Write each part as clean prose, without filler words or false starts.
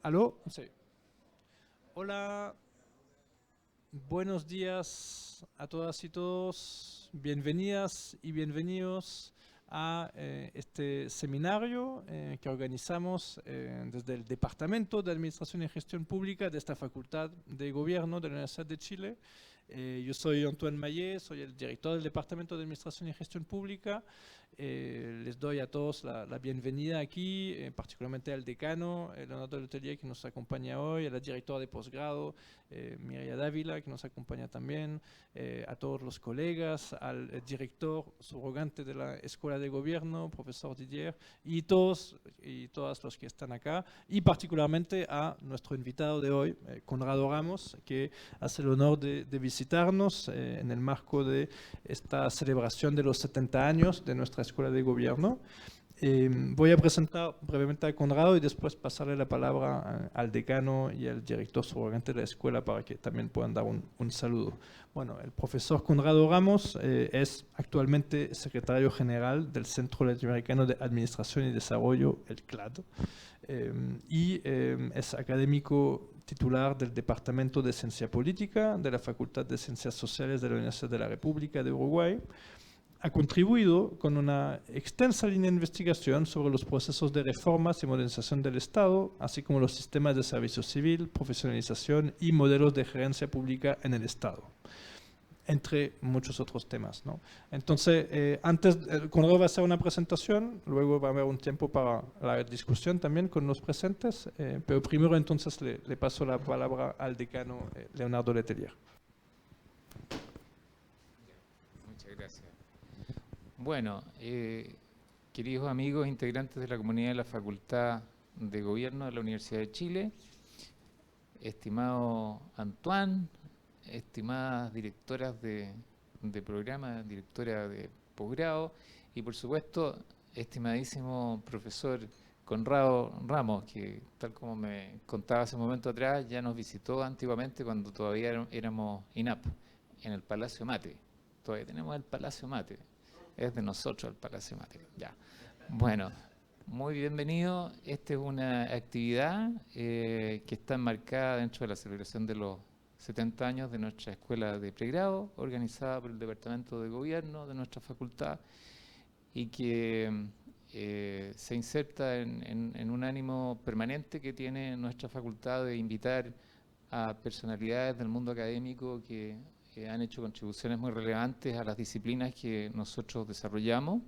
¿Aló? Sí. Hola, buenos días a todas y todos. Bienvenidas y bienvenidos a este seminario que organizamos desde el Departamento de Administración y Gestión Pública de esta Facultad de Gobierno de la Universidad de Chile. Yo soy Antoine Mayé, soy el director del Departamento de Administración y Gestión Pública. Les doy a todos la bienvenida aquí, particularmente al decano, Leonardo Letelier, que nos acompaña hoy, a la directora de posgrado, Mireia Dávila, que nos acompaña también, a todos los colegas, al director subrogante de la Escuela de Gobierno, profesor Didier, y todos y todas los que están acá, y particularmente a nuestro invitado de hoy, Conrado Ramos, que hace el honor de visitarnos en el marco de esta celebración de los 70 años de nuestra Escuela de Gobierno. Voy a presentar brevemente a Conrado y después pasarle la palabra al decano y al director subrogante de la escuela para que también puedan dar un saludo. Bueno, el profesor Conrado Ramos es actualmente secretario general del Centro Latinoamericano de Administración y Desarrollo, el CLAD, y es académico titular del Departamento de Ciencia Política de la Facultad de Ciencias Sociales de la Universidad de la República de Uruguay. Ha contribuido con una extensa línea de investigación sobre los procesos de reformas y modernización del Estado, así como los sistemas de servicio civil, profesionalización y modelos de gerencia pública en el Estado, entre muchos otros temas, ¿no? Entonces, Conrado va a hacer una presentación, luego va a haber un tiempo para la discusión también con los presentes, pero primero entonces le paso la palabra al decano Leonardo Letelier. Muchas gracias. Bueno, queridos amigos integrantes de la comunidad de la Facultad de Gobierno de la Universidad de Chile, estimado Antoine, estimadas directoras de programa, directora de posgrado y por supuesto, estimadísimo profesor Conrado Ramos, que tal como me contaba hace un momento atrás, ya nos visitó antiguamente cuando todavía éramos INAP, en el Palacio Mate. Todavía tenemos el Palacio Mate. Es de nosotros el Palacio Mate. Ya. Bueno, muy bienvenido. Esta es una actividad que está enmarcada dentro de la celebración de los 70 años de nuestra escuela de pregrado, organizada por el Departamento de Gobierno de nuestra facultad y que se inserta en un ánimo permanente que tiene nuestra facultad de invitar a personalidades del mundo académico que han hecho contribuciones muy relevantes a las disciplinas que nosotros desarrollamos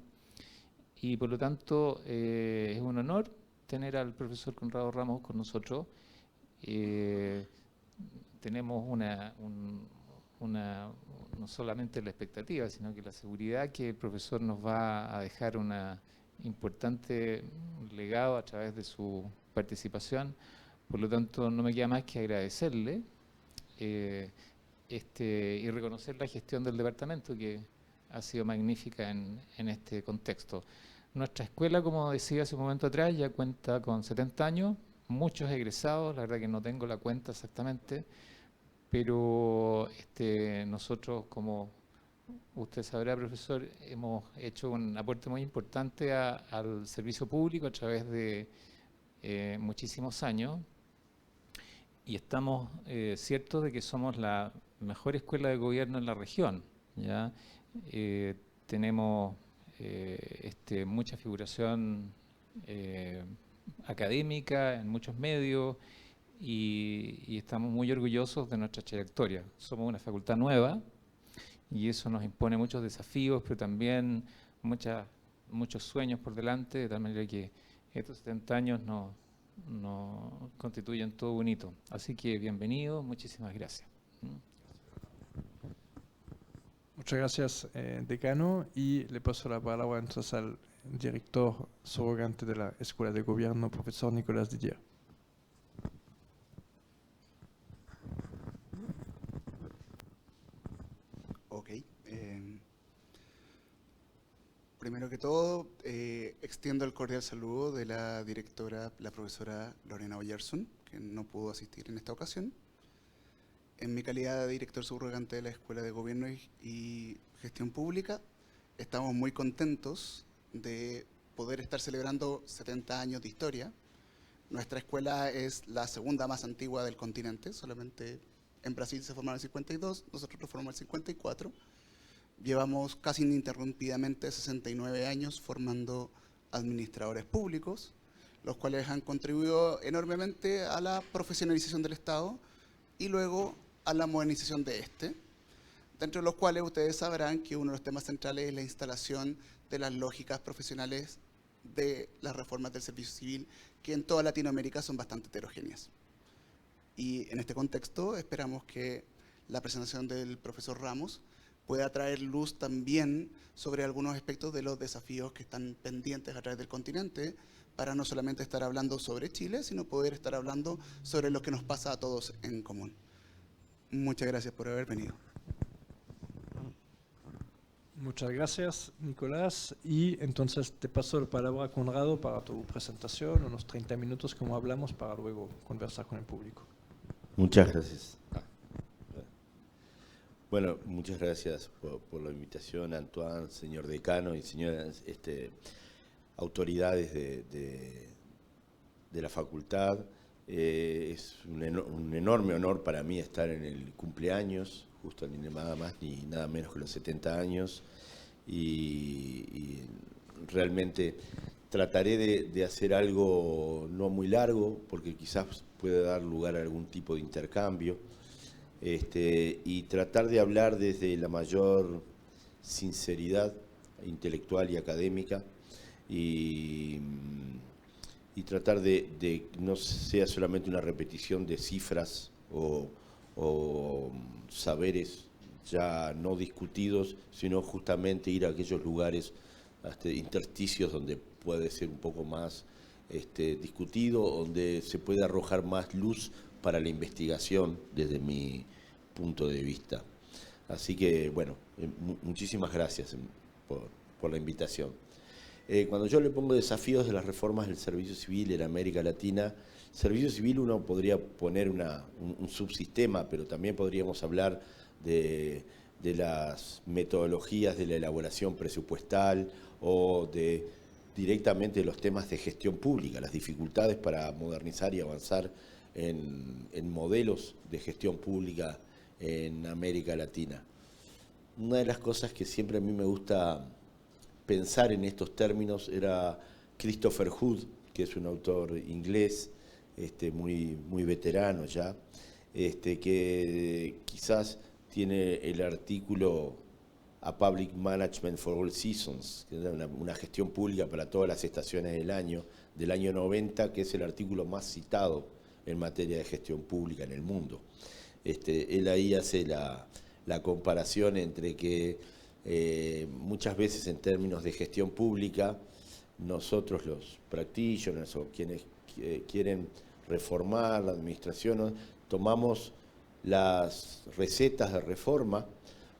y por lo tanto es un honor tener al profesor Conrado Ramos con nosotros. Tenemos no solamente la expectativa, sino que la seguridad que el profesor nos va a dejar un importante legado a través de su participación. Por lo tanto, no me queda más que agradecerle y reconocer la gestión del departamento, que ha sido magnífica en este contexto. Nuestra escuela, como decía hace un momento atrás, ya cuenta con 70 años, muchos egresados, la verdad que no tengo la cuenta exactamente, pero nosotros, como usted sabrá, profesor, hemos hecho un aporte muy importante al servicio público a través de muchísimos años y estamos ciertos de que somos la mejor escuela de gobierno en la región, ¿ya? Tenemos mucha figuración académica en muchos medios y estamos muy orgullosos de nuestra trayectoria. Somos una facultad nueva y eso nos impone muchos desafíos, pero también muchos sueños por delante, de tal manera que estos 70 años nos constituyen todo un hito. Así que bienvenido, muchísimas gracias. Muchas gracias, decano, y le paso la palabra entonces al director subrogante de la Escuela de Gobierno, profesor Nicolás Didier. Ok. Primero que todo, extiendo el cordial saludo de la directora, la profesora Lorena Oyerson, que no pudo asistir en esta ocasión. En mi calidad de director subrogante de la Escuela de Gobierno y Gestión Pública, estamos muy contentos de poder estar celebrando 70 años de historia Nuestra escuela es la segunda más antigua del continente, solamente en Brasil se formaron en el 52, nosotros nos formamos en el 54. Llevamos casi ininterrumpidamente 69 años formando administradores públicos, los cuales han contribuido enormemente a la profesionalización del Estado y luego a la modernización de este, dentro de los cuales ustedes sabrán que uno de los temas centrales es la instalación de las lógicas profesionales de las reformas del servicio civil, que en toda Latinoamérica son bastante heterogéneas. Y en este contexto esperamos que la presentación del profesor Ramos pueda traer luz también sobre algunos aspectos de los desafíos que están pendientes a través del continente, para no solamente estar hablando sobre Chile, sino poder estar hablando sobre lo que nos pasa a todos en común. Muchas gracias por haber venido. Muchas gracias, Nicolás. Y entonces te paso la palabra a Conrado para tu presentación, unos 30 minutos como hablamos, para luego conversar con el público. Muchas gracias. Bueno, muchas gracias por la invitación, Antoine, señor decano y señoras autoridades de la facultad. Es un enorme honor para mí estar en el cumpleaños, justo ni nada más ni nada menos que los 70 años, y realmente trataré de hacer algo no muy largo, porque quizás pueda dar lugar a algún tipo de intercambio, y tratar de hablar desde la mayor sinceridad intelectual y académica, y tratar de que no sea solamente una repetición de cifras o saberes ya no discutidos, sino justamente ir a aquellos lugares, intersticios, donde puede ser un poco más discutido, donde se puede arrojar más luz para la investigación desde mi punto de vista. Así que, bueno, muchísimas gracias por la invitación. Cuando yo le pongo desafíos de las reformas del servicio civil en América Latina, servicio civil uno podría poner un subsistema, pero también podríamos hablar de las metodologías de la elaboración presupuestal o directamente de los temas de gestión pública, las dificultades para modernizar y avanzar en modelos de gestión pública en América Latina. Una de las cosas que siempre a mí me gusta pensar en estos términos era Christopher Hood, que es un autor inglés muy veterano ya, que quizás tiene el artículo A Public Management for All Seasons, que es una gestión pública para todas las estaciones del año 90, que es el artículo más citado en materia de gestión pública en el mundo. Él ahí hace la comparación entre que muchas veces en términos de gestión pública, nosotros los practitioners o quienes quieren reformar la administración, tomamos las recetas de reforma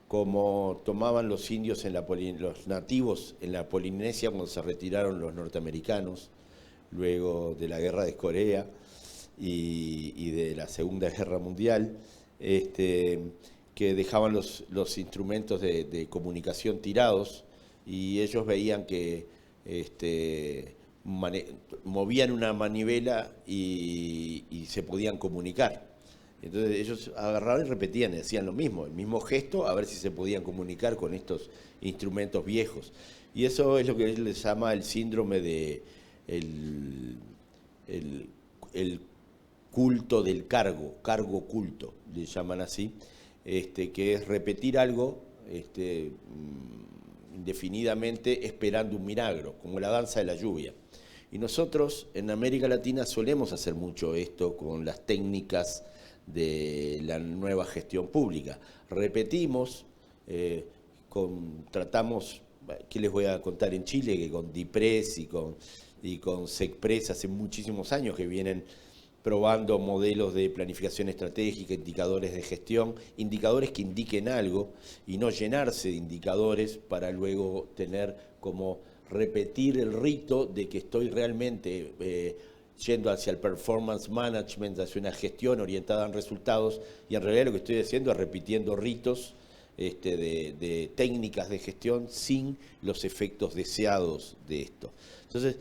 como tomaban los indios los nativos en la Polinesia cuando se retiraron los norteamericanos luego de la guerra de Corea y de la Segunda Guerra Mundial, que dejaban los instrumentos de comunicación tirados, y ellos veían que movían una manivela y se podían comunicar. Entonces ellos agarraban y repetían, hacían lo mismo, el mismo gesto, a ver si se podían comunicar con estos instrumentos viejos. Y eso es lo que él les llama el síndrome de el culto del cargo culto, le llaman así, que es repetir algo indefinidamente esperando un milagro, como la danza de la lluvia. Y nosotros en América Latina solemos hacer mucho esto con las técnicas de la nueva gestión pública. Repetimos, tratamos, ¿qué les voy a contar en Chile? Que con DIPRES y con SECPRES hace muchísimos años que vienen probando modelos de planificación estratégica, indicadores de gestión, indicadores que indiquen algo y no llenarse de indicadores para luego tener como repetir el rito de que estoy realmente yendo hacia el performance management, hacia una gestión orientada en resultados, y en realidad lo que estoy haciendo es repitiendo ritos de técnicas de gestión sin los efectos deseados de esto. Entonces,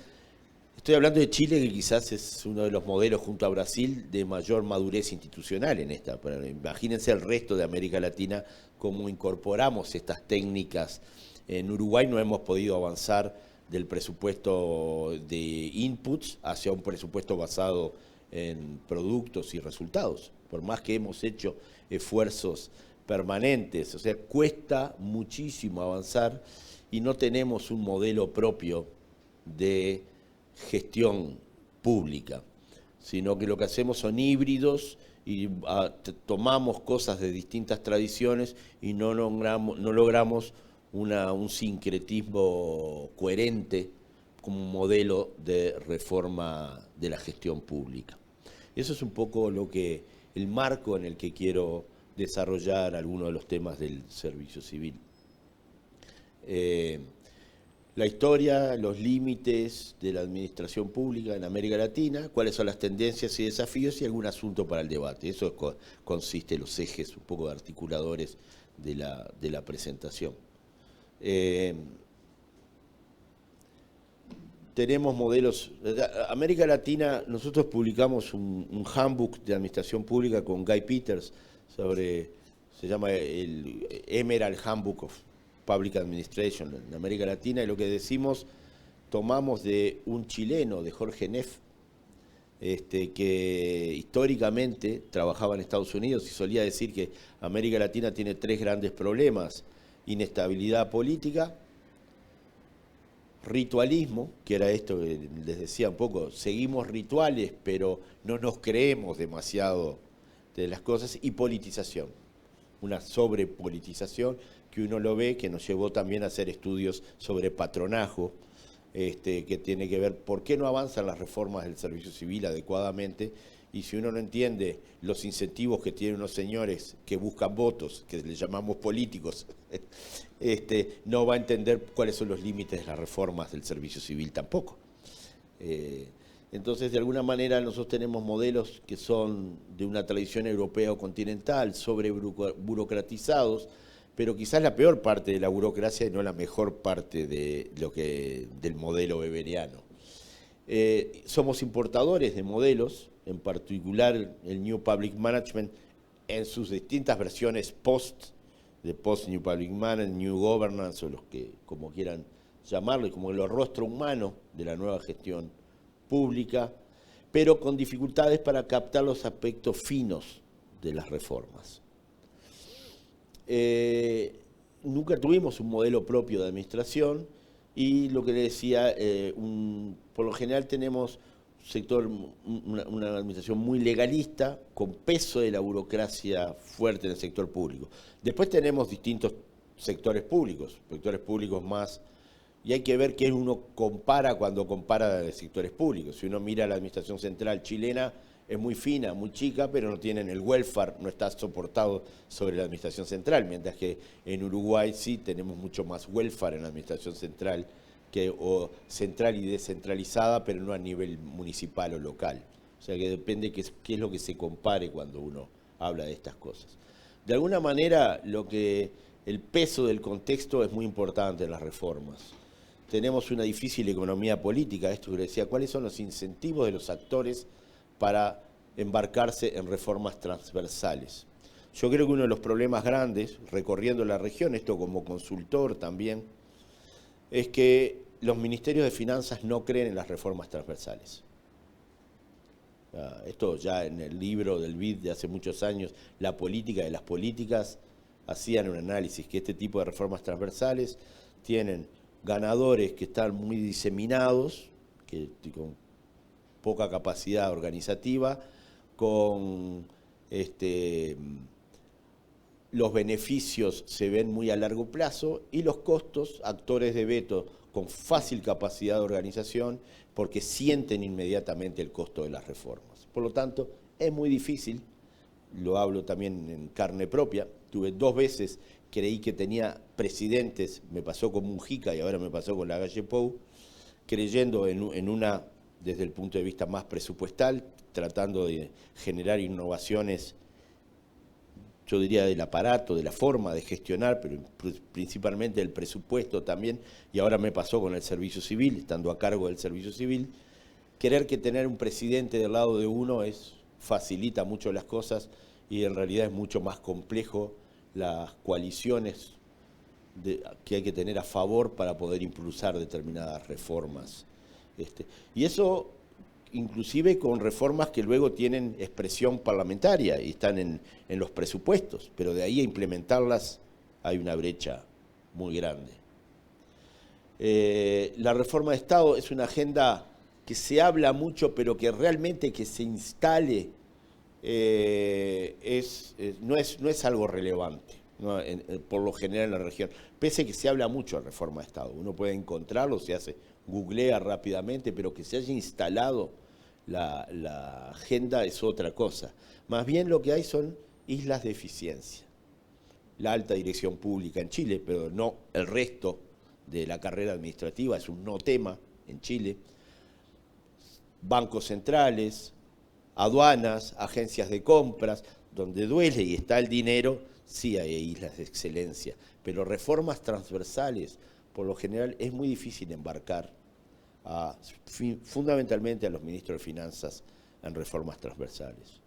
Estoy hablando de Chile, que quizás es uno de los modelos junto a Brasil de mayor madurez institucional en esta. Pero imagínense el resto de América Latina, cómo incorporamos estas técnicas. En Uruguay no hemos podido avanzar del presupuesto de inputs hacia un presupuesto basado en productos y resultados, por más que hemos hecho esfuerzos permanentes. O sea, cuesta muchísimo avanzar y no tenemos un modelo propio de gestión pública, sino que lo que hacemos son híbridos y tomamos cosas de distintas tradiciones y no logramos un sincretismo coherente como modelo de reforma de la gestión pública. Eso es un poco el marco en el que quiero desarrollar algunos de los temas del servicio civil. La historia, los límites de la administración pública en América Latina, cuáles son las tendencias y desafíos y algún asunto para el debate. Eso consiste en los ejes un poco articuladores de la presentación. Tenemos modelos. América Latina, nosotros publicamos un handbook de administración pública con Guy Peters se llama el Emerald Handbook of Public Administration en América Latina, y lo que decimos, tomamos de un chileno, de Jorge Neff, que históricamente trabajaba en Estados Unidos y solía decir que América Latina tiene 3 grandes problemas: inestabilidad política, ritualismo, que era esto que les decía un poco, seguimos rituales pero no nos creemos demasiado de las cosas, y politización, una sobrepolitización que uno lo ve, que nos llevó también a hacer estudios sobre patronajo, que tiene que ver por qué no avanzan las reformas del servicio civil adecuadamente, y si uno no entiende los incentivos que tienen unos señores que buscan votos, que les llamamos políticos, no va a entender cuáles son los límites de las reformas del servicio civil tampoco. Entonces, de alguna manera, nosotros tenemos modelos que son de una tradición europea o continental, sobre burocratizados, pero quizás la peor parte de la burocracia y no la mejor parte del modelo weberiano. Somos importadores de modelos, en particular el New Public Management, en sus distintas versiones de Post-New Public Management, New Governance, o los que como quieran llamarlo, y como el rostro humano de la nueva gestión pública, pero con dificultades para captar los aspectos finos de las reformas. Nunca tuvimos un modelo propio de administración, y lo que le decía, por lo general tenemos una administración muy legalista, con peso de la burocracia fuerte en el sector público. Después tenemos distintos sectores públicos más, y hay que ver qué uno compara cuando compara de sectores públicos. Si uno mira la administración central chilena, es muy fina, muy chica, pero no tienen el welfare, no está soportado sobre la administración central, mientras que en Uruguay sí tenemos mucho más welfare en la administración central, o central y descentralizada, pero no a nivel municipal o local. O sea que depende qué es lo que se compare cuando uno habla de estas cosas. De alguna manera, el peso del contexto es muy importante en las reformas. Tenemos una difícil economía política, esto que decía, ¿cuáles son los incentivos de los actores para embarcarse en reformas transversales? Yo creo que uno de los problemas grandes, recorriendo la región, esto como consultor también, es que los ministerios de finanzas no creen en las reformas transversales. Esto ya en el libro del BID de hace muchos años, La política de las políticas, hacían un análisis que este tipo de reformas transversales tienen ganadores que están muy diseminados, con poca capacidad organizativa, con los beneficios se ven muy a largo plazo, y los costos, actores de veto con fácil capacidad de organización, porque sienten inmediatamente el costo de las reformas. Por lo tanto, es muy difícil, lo hablo también en carne propia, tuve 2 veces, creí que tenía presidentes, me pasó con Mujica y ahora me pasó con Lagalle Pou, creyendo en una, desde el punto de vista más presupuestal, tratando de generar innovaciones, yo diría, del aparato, de la forma de gestionar, pero principalmente del presupuesto también, y ahora me pasó con el servicio civil, estando a cargo del servicio civil, creer que tener un presidente del lado de uno facilita mucho las cosas y en realidad es mucho más complejo las coaliciones que hay que tener a favor para poder impulsar determinadas reformas. Y eso inclusive con reformas que luego tienen expresión parlamentaria y están en los presupuestos, pero de ahí a implementarlas hay una brecha muy grande. La reforma de Estado es una agenda que se habla mucho, pero que realmente que se instale no es algo relevante, ¿no? Por lo general en la región. Pese a que se habla mucho de reforma de Estado, uno puede encontrarlo, googlea rápidamente, pero que se haya instalado la agenda es otra cosa. Más bien lo que hay son islas de eficiencia. La alta dirección pública en Chile, pero no el resto de la carrera administrativa, es un no tema en Chile. Bancos centrales, aduanas, agencias de compras, donde duele y está el dinero, sí hay islas de excelencia, pero reformas transversales, por lo general, es muy difícil embarcar fundamentalmente a los ministros de Finanzas en reformas transversales.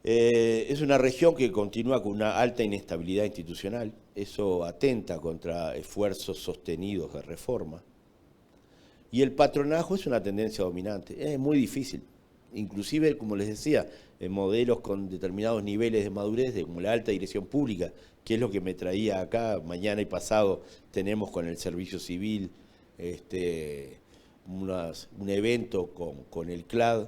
Es una región que continúa con una alta inestabilidad institucional, eso atenta contra esfuerzos sostenidos de reforma. Y el patronaje es una tendencia dominante, es muy difícil. Inclusive, como les decía, en modelos con determinados niveles de madurez, como la alta dirección pública, que es lo que me traía acá, mañana y pasado tenemos con el servicio civil un evento con el CLAD,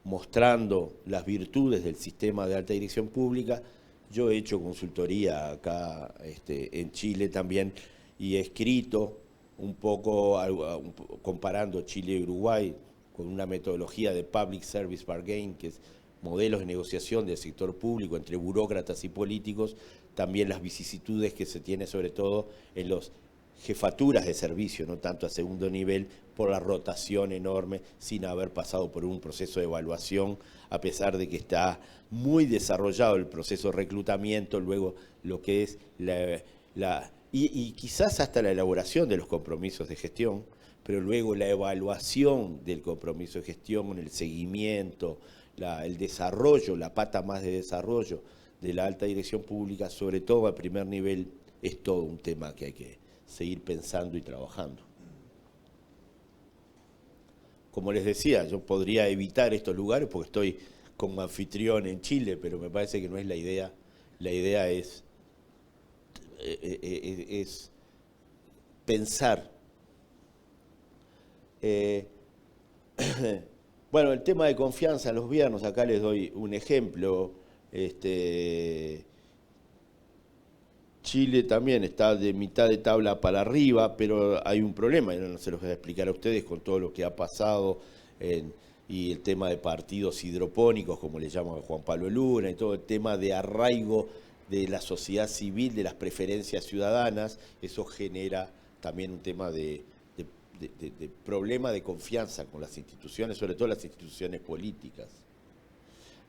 mostrando las virtudes del sistema de alta dirección pública. Yo he hecho consultoría acá en Chile también y he escrito un poco comparando Chile y Uruguay con una metodología de Public Service Bargain, que es modelos de negociación del sector público entre burócratas y políticos, también las vicisitudes que se tiene sobre todo en las jefaturas de servicio, no tanto a segundo nivel, por la rotación enorme, sin haber pasado por un proceso de evaluación, a pesar de que está muy desarrollado el proceso de reclutamiento, luego lo que es y quizás hasta la elaboración de los compromisos de gestión, pero luego la evaluación del compromiso de gestión, el seguimiento, el desarrollo, la pata más de desarrollo de la alta dirección pública, sobre todo a primer nivel, es todo un tema que hay que seguir pensando y trabajando. Como les decía, yo podría evitar estos lugares porque estoy como anfitrión en Chile, pero me parece que no es la idea. La idea es pensar. Bueno, el tema de confianza en los gobiernos, acá les doy un ejemplo. Chile también está de mitad de tabla para arriba, pero hay un problema, y no se los voy a explicar a ustedes con todo lo que ha pasado y el tema de partidos hidropónicos, como le llaman a Juan Pablo Luna, y todo el tema de arraigo de la sociedad civil, de las preferencias ciudadanas. Eso genera también un tema de problema de confianza con las instituciones, sobre todo las instituciones políticas.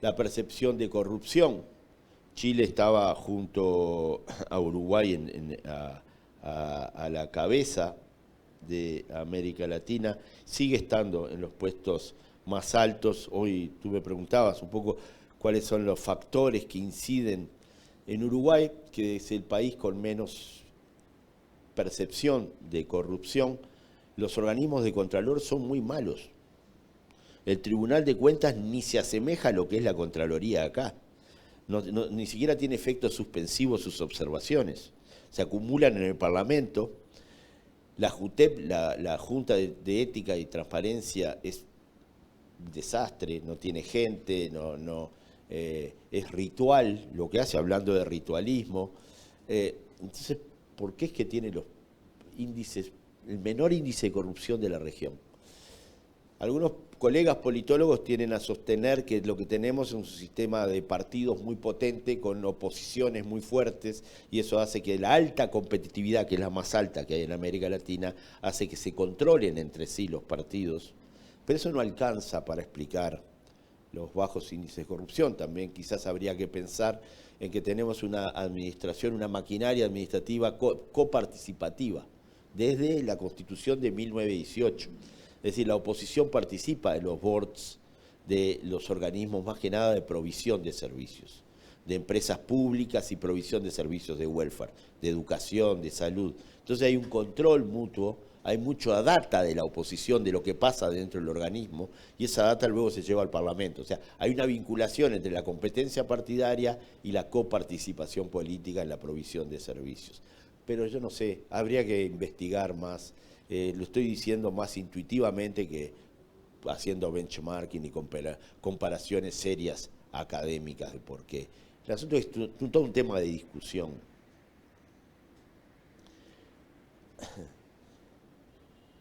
La percepción de corrupción. Chile estaba junto a Uruguay a la cabeza de América Latina, sigue estando en los puestos más altos. Hoy tú me preguntabas un poco cuáles son los factores que inciden en Uruguay, que es el país con menos percepción de corrupción. Los organismos de Contralor son muy malos. El Tribunal de Cuentas ni se asemeja a lo que es la Contraloría acá. Ni siquiera tiene efectos suspensivos sus observaciones. Se acumulan en el Parlamento. La JUTEP, la Junta de Ética y Transparencia, es un desastre, no tiene gente, es ritual lo que hace, hablando de ritualismo. Entonces, ¿por qué es que tiene el menor índice de corrupción de la región? Algunos colegas politólogos tienden a sostener que lo que tenemos es un sistema de partidos muy potente, con oposiciones muy fuertes, y eso hace que la alta competitividad, que es la más alta que hay en América Latina, hace que se controlen entre sí los partidos. Pero eso no alcanza para explicar los bajos índices de corrupción. También quizás habría que pensar en que tenemos una administración, una maquinaria administrativa coparticipativa, desde la Constitución de 1918. Es decir, la oposición participa en los boards de los organismos más que nada de provisión de servicios, de empresas públicas y provisión de servicios de welfare, de educación, de salud. Entonces hay un control mutuo, hay mucha data de la oposición, de lo que pasa dentro del organismo, y esa data luego se lleva al Parlamento. O sea, hay una vinculación entre la competencia partidaria y la coparticipación política en la provisión de servicios. Pero yo no sé, habría que investigar más. Lo estoy diciendo más intuitivamente que haciendo benchmarking y comparaciones serias académicas de por qué. El asunto es todo un tema de discusión.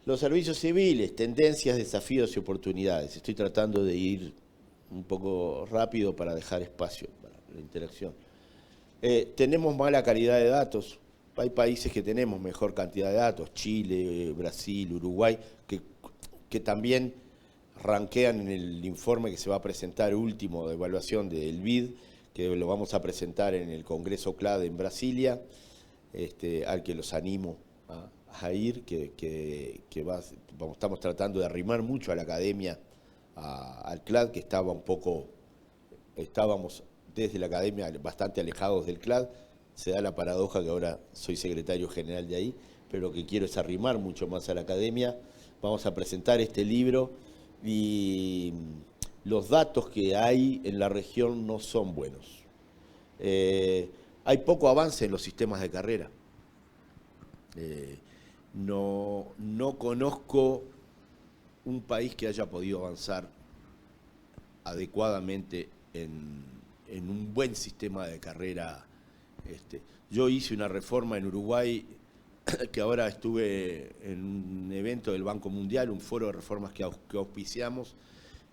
Los servicios civiles, tendencias, desafíos y oportunidades. Estoy tratando de ir un poco rápido para dejar espacio para la interacción. Tenemos mala calidad de datos. Hay países que tenemos mejor cantidad de datos, Chile, Brasil, Uruguay, que también ranquean en el informe que se va a presentar último de evaluación del BID, que lo vamos a presentar en el Congreso CLAD en Brasilia, al que los animo a ir, estamos tratando de arrimar mucho a la academia, al CLAD, que estábamos desde la academia bastante alejados del CLAD. Se da la paradoja que ahora soy secretario general de ahí, pero lo que quiero es arrimar mucho más a la academia. Vamos a presentar este libro y los datos que hay en la región no son buenos. Hay poco avance en los sistemas de carrera. No conozco un país que haya podido avanzar adecuadamente en un buen sistema de carrera. Yo hice una reforma en Uruguay, que ahora estuve en un evento del Banco Mundial, un foro de reformas que auspiciamos,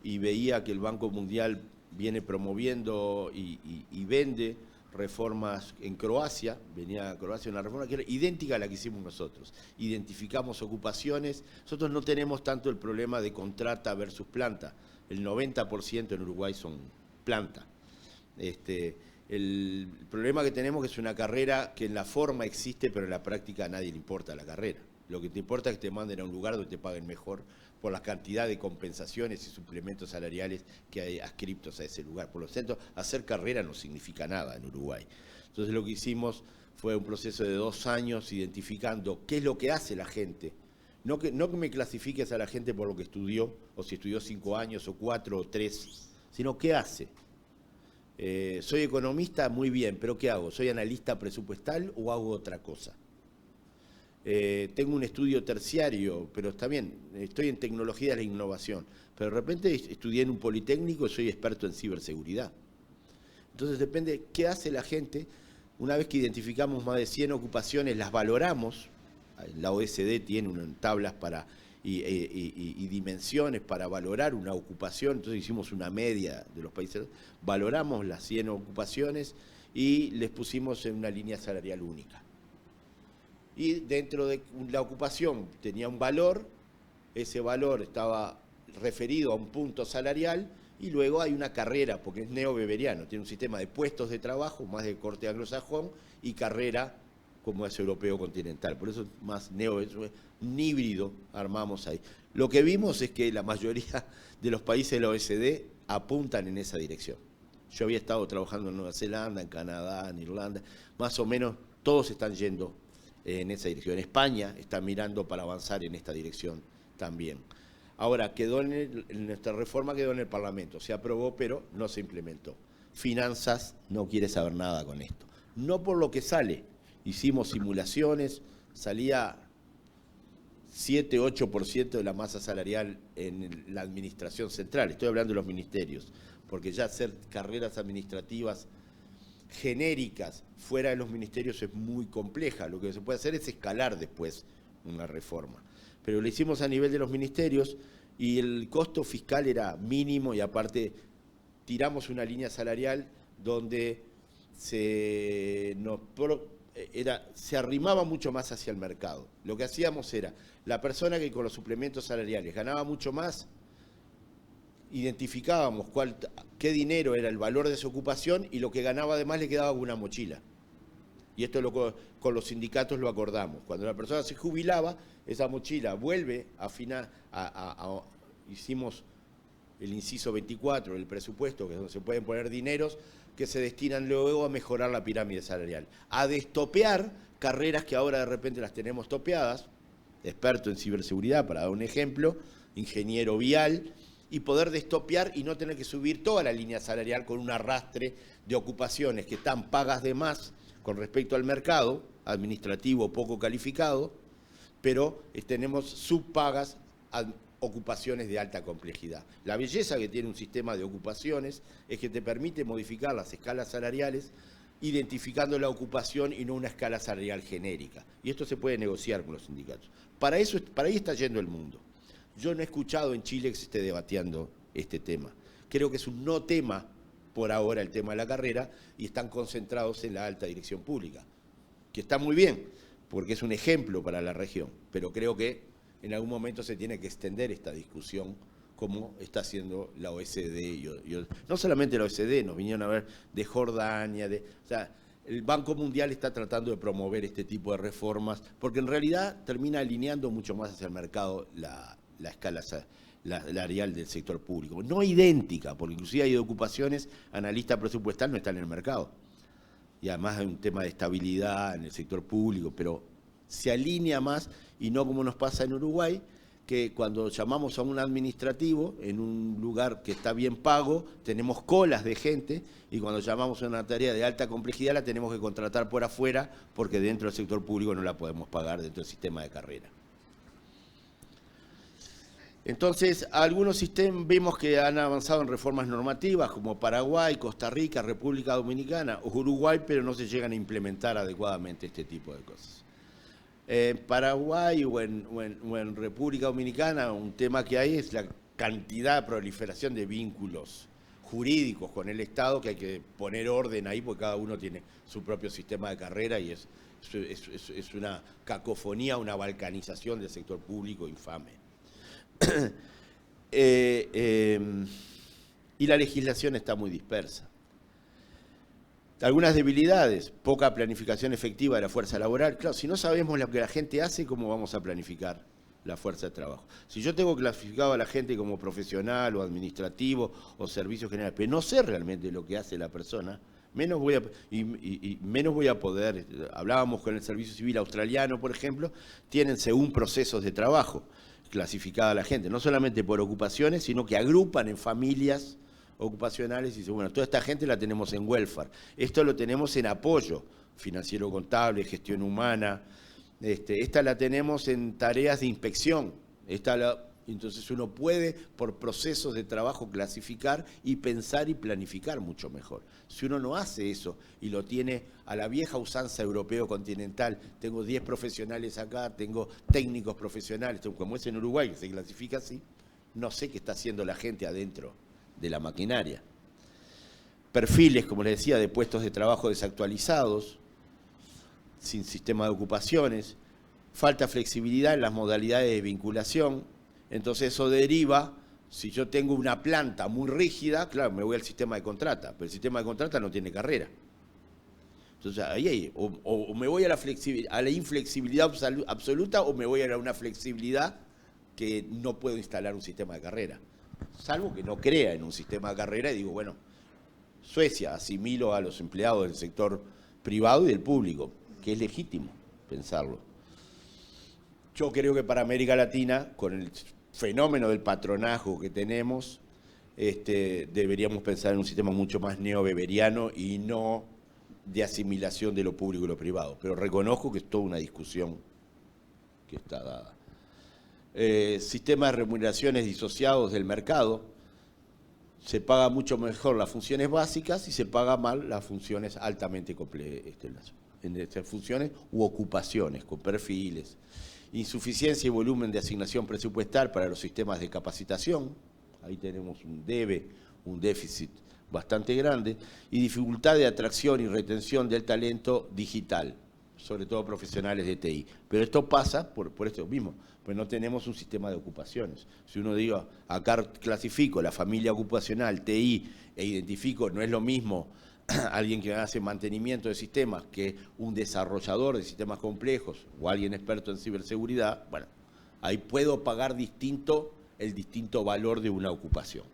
y veía que el Banco Mundial viene promoviendo y vende reformas en Croacia. Venía a Croacia una reforma que era idéntica a la que hicimos nosotros. Identificamos ocupaciones. Nosotros no tenemos tanto el problema de contrata versus planta. El 90% en Uruguay son planta. El problema que tenemos es una carrera que en la forma existe, pero en la práctica a nadie le importa la carrera. Lo que te importa es que te manden a un lugar donde te paguen mejor por la cantidad de compensaciones y suplementos salariales que hay adscriptos a ese lugar. Por lo tanto, hacer carrera no significa nada en Uruguay. Entonces lo que hicimos fue un proceso de 2 años identificando qué es lo que hace la gente. No que me clasifiques a la gente por lo que estudió, o si estudió 5 años, o 4, o 3, sino qué hace. Soy economista, muy bien, pero ¿qué hago? ¿Soy analista presupuestal o hago otra cosa? Tengo un estudio terciario, pero está bien, estoy en tecnología de la innovación, pero de repente estudié en un politécnico y soy experto en ciberseguridad. Entonces depende qué hace la gente. Una vez que identificamos más de 100 ocupaciones, las valoramos. La OSD tiene tablas y dimensiones para valorar una ocupación. Entonces hicimos una media de los países, valoramos las 100 ocupaciones y les pusimos en una línea salarial única. Y dentro de la ocupación tenía un valor, ese valor estaba referido a un punto salarial, y luego hay una carrera, porque es neobeberiano, tiene un sistema de puestos de trabajo más de corte anglosajón y carrera como es europeo continental. Por eso es más un híbrido armamos ahí. Lo que vimos es que la mayoría de los países de la OECD apuntan en esa dirección. Yo había estado trabajando en Nueva Zelanda, en Canadá, en Irlanda, más o menos todos están yendo en esa dirección. España está mirando para avanzar en esta dirección también. Ahora, nuestra reforma quedó en el Parlamento, se aprobó, pero no se implementó. Finanzas no quiere saber nada con esto. No por lo que sale. Hicimos simulaciones, salía 7-8% de la masa salarial en la administración central. Estoy hablando de los ministerios, porque ya hacer carreras administrativas genéricas fuera de los ministerios es muy compleja. Lo que se puede hacer es escalar después una reforma. Pero lo hicimos a nivel de los ministerios y el costo fiscal era mínimo, y aparte tiramos una línea salarial donde se arrimaba mucho más hacia el mercado. Lo que hacíamos era, la persona que con los suplementos salariales ganaba mucho más, identificábamos qué dinero era el valor de su ocupación, y lo que ganaba además le quedaba una mochila. Y esto con los sindicatos lo acordamos. Cuando la persona se jubilaba, esa mochila vuelve a hicimos el inciso 24 del presupuesto, que es donde se pueden poner dineros que se destinan luego a mejorar la pirámide salarial, a destopear carreras que ahora de repente las tenemos topeadas, experto en ciberseguridad, para dar un ejemplo, ingeniero vial, y poder destopear y no tener que subir toda la línea salarial con un arrastre de ocupaciones que están pagas de más con respecto al mercado administrativo poco calificado, pero tenemos subpagas ocupaciones de alta complejidad. La belleza que tiene un sistema de ocupaciones es que te permite modificar las escalas salariales identificando la ocupación y no una escala salarial genérica. Y esto se puede negociar con los sindicatos. Para ahí está yendo el mundo. Yo no he escuchado en Chile que se esté debatiendo este tema. Creo que es un no tema por ahora el tema de la carrera y están concentrados en la alta dirección pública, que está muy bien, porque es un ejemplo para la región, pero creo que en algún momento se tiene que extender esta discusión como está haciendo la OECD. No solamente la OECD, nos vinieron a ver de Jordania, o sea, el Banco Mundial está tratando de promover este tipo de reformas, porque en realidad termina alineando mucho más hacia el mercado la escala salarial del sector público. No idéntica, porque inclusive hay ocupaciones, analista presupuestal no están en el mercado. Y además hay un tema de estabilidad en el sector público, pero se alinea más y no como nos pasa en Uruguay, que cuando llamamos a un administrativo en un lugar que está bien pago, tenemos colas de gente y cuando llamamos a una tarea de alta complejidad la tenemos que contratar por afuera porque dentro del sector público no la podemos pagar dentro del sistema de carrera. Entonces, algunos sistemas vemos que han avanzado en reformas normativas como Paraguay, Costa Rica, República Dominicana o Uruguay, pero no se llegan a implementar adecuadamente este tipo de cosas. En Paraguay o en República Dominicana, un tema que hay es la cantidad, proliferación de vínculos jurídicos con el Estado, que hay que poner orden ahí porque cada uno tiene su propio sistema de carrera y es una cacofonía, una balcanización del sector público infame. Y la legislación está muy dispersa. Algunas debilidades, poca planificación efectiva de la fuerza laboral. Claro, si no sabemos lo que la gente hace, ¿cómo vamos a planificar la fuerza de trabajo? Si yo tengo clasificado a la gente como profesional o administrativo o servicios generales, pero no sé realmente lo que hace la persona, menos voy a poder. Hablábamos con el Servicio Civil Australiano, por ejemplo, tienen según procesos de trabajo clasificada a la gente, no solamente por ocupaciones, sino que agrupan en familias ocupacionales y dicen, bueno, toda esta gente la tenemos en welfare, esto lo tenemos en apoyo financiero contable, gestión humana, esta la tenemos en tareas de inspección, entonces uno puede por procesos de trabajo clasificar y pensar y planificar mucho mejor. Si uno no hace eso y lo tiene a la vieja usanza europeo continental, tengo 10 profesionales acá, tengo técnicos profesionales, como es en Uruguay que se clasifica así, no sé qué está haciendo la gente adentro de la maquinaria. Perfiles, como les decía, de puestos de trabajo desactualizados, sin sistema de ocupaciones, falta flexibilidad en las modalidades de vinculación, entonces eso deriva, si yo tengo una planta muy rígida, claro, me voy al sistema de contrata, pero el sistema de contrata no tiene carrera. Entonces ahí o me voy a la inflexibilidad absoluta o me voy a una flexibilidad que no puedo instalar un sistema de carrera. Salvo que no crea en un sistema de carrera y digo, bueno, Suecia, asimilo a los empleados del sector privado y del público, que es legítimo pensarlo. Yo creo que para América Latina, con el fenómeno del patronazgo que tenemos, deberíamos pensar en un sistema mucho más neobeberiano y no de asimilación de lo público y lo privado. Pero reconozco que es toda una discusión que está dada. Sistemas de remuneraciones disociados del mercado, se paga mucho mejor las funciones básicas y se paga mal las funciones altamente complejas, funciones u ocupaciones con perfiles. Insuficiencia y volumen de asignación presupuestal para los sistemas de capacitación, ahí tenemos un déficit bastante grande, y dificultad de atracción y retención del talento digital, sobre todo profesionales de TI. Pero esto pasa por esto mismo, pues no tenemos un sistema de ocupaciones. Si uno acá clasifico la familia ocupacional, TI, e identifico, no es lo mismo alguien que hace mantenimiento de sistemas que un desarrollador de sistemas complejos o alguien experto en ciberseguridad, bueno, ahí puedo pagar el distinto valor de una ocupación.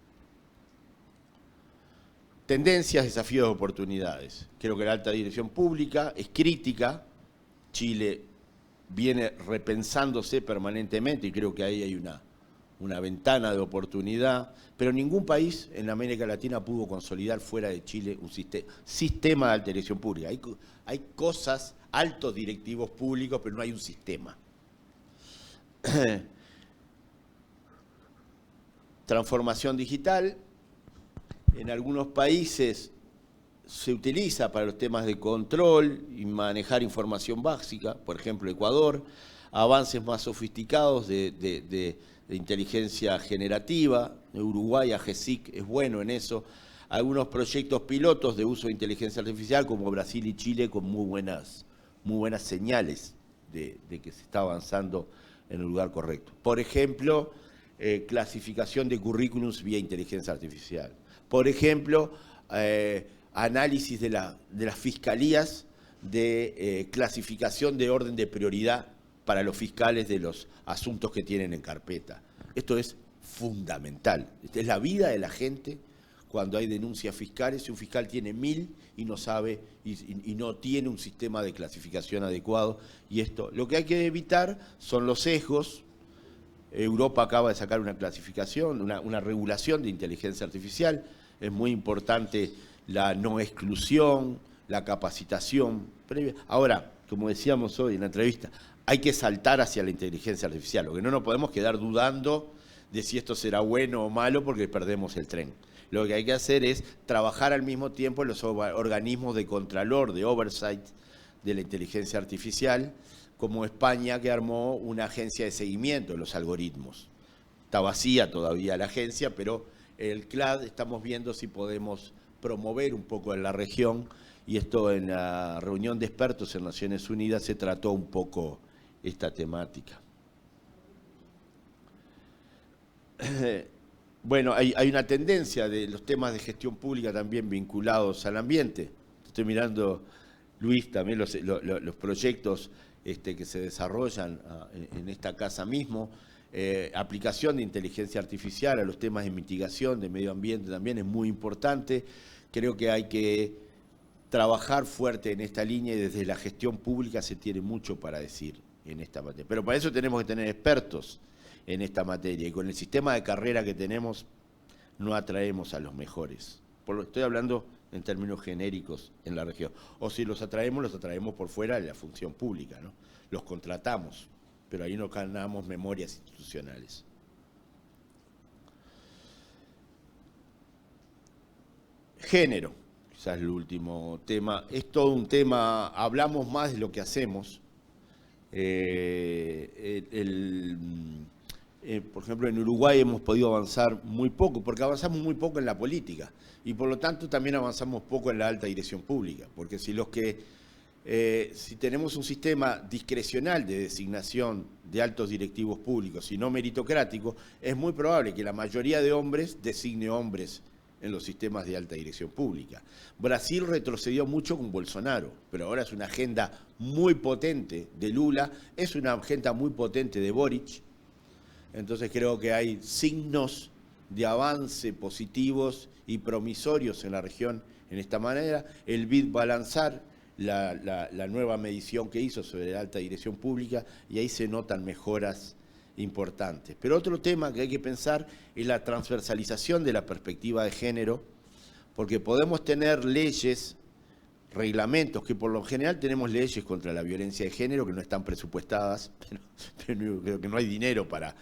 Tendencias, desafíos, oportunidades. Creo que la alta dirección pública es crítica. Chile viene repensándose permanentemente y creo que ahí hay una ventana de oportunidad, pero ningún país en América Latina pudo consolidar fuera de Chile un sistema de alta dirección pública. Hay cosas, altos directivos públicos, pero no hay un sistema. Transformación digital. En algunos países se utiliza para los temas de control y manejar información básica, por ejemplo, Ecuador. Avances más sofisticados de inteligencia generativa. Uruguay, AGESIC, es bueno en eso. Algunos proyectos pilotos de uso de inteligencia artificial, como Brasil y Chile, con muy buenas señales de que se está avanzando en el lugar correcto. Por ejemplo, clasificación de currículums vía inteligencia artificial. Por ejemplo, análisis de las fiscalías de clasificación de orden de prioridad para los fiscales de los asuntos que tienen en carpeta. Esto es fundamental. Esta es la vida de la gente cuando hay denuncias fiscales. Si un fiscal tiene 1000 y no sabe y no tiene un sistema de clasificación adecuado. Y esto, lo que hay que evitar son los sesgos. Europa acaba de sacar una clasificación, una regulación de inteligencia artificial. Es muy importante la no exclusión, la capacitación previa. Ahora, como decíamos hoy en la entrevista, hay que saltar hacia la inteligencia artificial, lo que no nos podemos quedar dudando de si esto será bueno o malo porque perdemos el tren. Lo que hay que hacer es trabajar al mismo tiempo en los organismos de contralor, de oversight de la inteligencia artificial, como España, que armó una agencia de seguimiento de los algoritmos. Está vacía todavía la agencia, pero el CLAD estamos viendo si podemos promover un poco en la región, y esto en la reunión de expertos en Naciones Unidas se trató un poco esta temática. Bueno, hay una tendencia de los temas de gestión pública también vinculados al ambiente. Estoy mirando, Luis, también los proyectos que se desarrollan en esta casa mismo. Aplicación de inteligencia artificial a los temas de mitigación de medio ambiente también es muy importante. Creo que hay que trabajar fuerte en esta línea y desde la gestión pública se tiene mucho para decir en esta materia. Pero para eso tenemos que tener expertos en esta materia y con el sistema de carrera que tenemos no atraemos a los mejores. Estoy hablando en términos genéricos en la región. O si los atraemos por fuera de la función pública, ¿no? Los contratamos, pero ahí no ganamos memorias institucionales. Género, quizás el último tema. Es todo un tema, hablamos más de lo que hacemos. Por ejemplo, en Uruguay hemos podido avanzar muy poco, porque avanzamos muy poco en la política, y por lo tanto también avanzamos poco en la alta dirección pública, porque si tenemos un sistema discrecional de designación de altos directivos públicos y no meritocrático, es muy probable que la mayoría de hombres designe hombres en los sistemas de alta dirección pública. Brasil retrocedió mucho con Bolsonaro, pero ahora es una agenda muy potente de Lula, es una agenda muy potente de Boric. Entonces creo que hay signos de avance positivos y promisorios en la región en esta manera. El BID va a lanzar la nueva medición que hizo sobre la alta dirección pública y ahí se notan mejoras importantes. Pero otro tema que hay que pensar es la transversalización de la perspectiva de género, porque podemos tener leyes, reglamentos, que por lo general tenemos leyes contra la violencia de género que no están presupuestadas, pero creo que no hay dinero para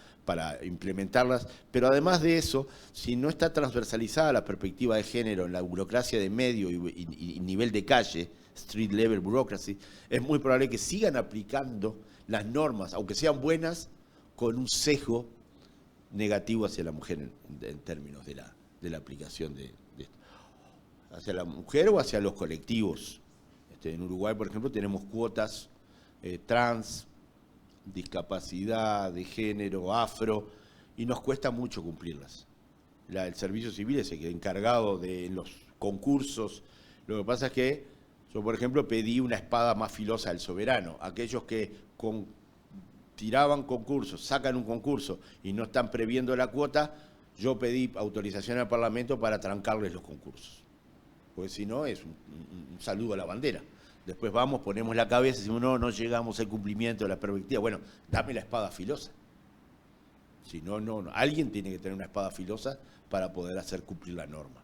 implementarlas, pero además de eso, si no está transversalizada la perspectiva de género en la burocracia de medio y nivel de calle, street level bureaucracy, es muy probable que sigan aplicando las normas, aunque sean buenas, con un sesgo negativo hacia la mujer en términos de la aplicación de esto. Hacia la mujer o hacia los colectivos. En Uruguay, por ejemplo, tenemos cuotas trans, discapacidad, de género, afro, y nos cuesta mucho cumplirlas. El servicio civil es el encargado de los concursos Lo que pasa es que yo, por ejemplo, pedí una espada más filosa del soberano. Aquellos que tiraban concursos, sacan un concurso y no están previendo la cuota, yo pedí autorización al Parlamento para trancarles los concursos. Porque si no, es un saludo a la bandera. Después vamos, ponemos la cabeza y decimos, no llegamos al cumplimiento de la perspectiva. Bueno, dame la espada filosa. Si no, no. Alguien tiene que tener una espada filosa para poder hacer cumplir la norma.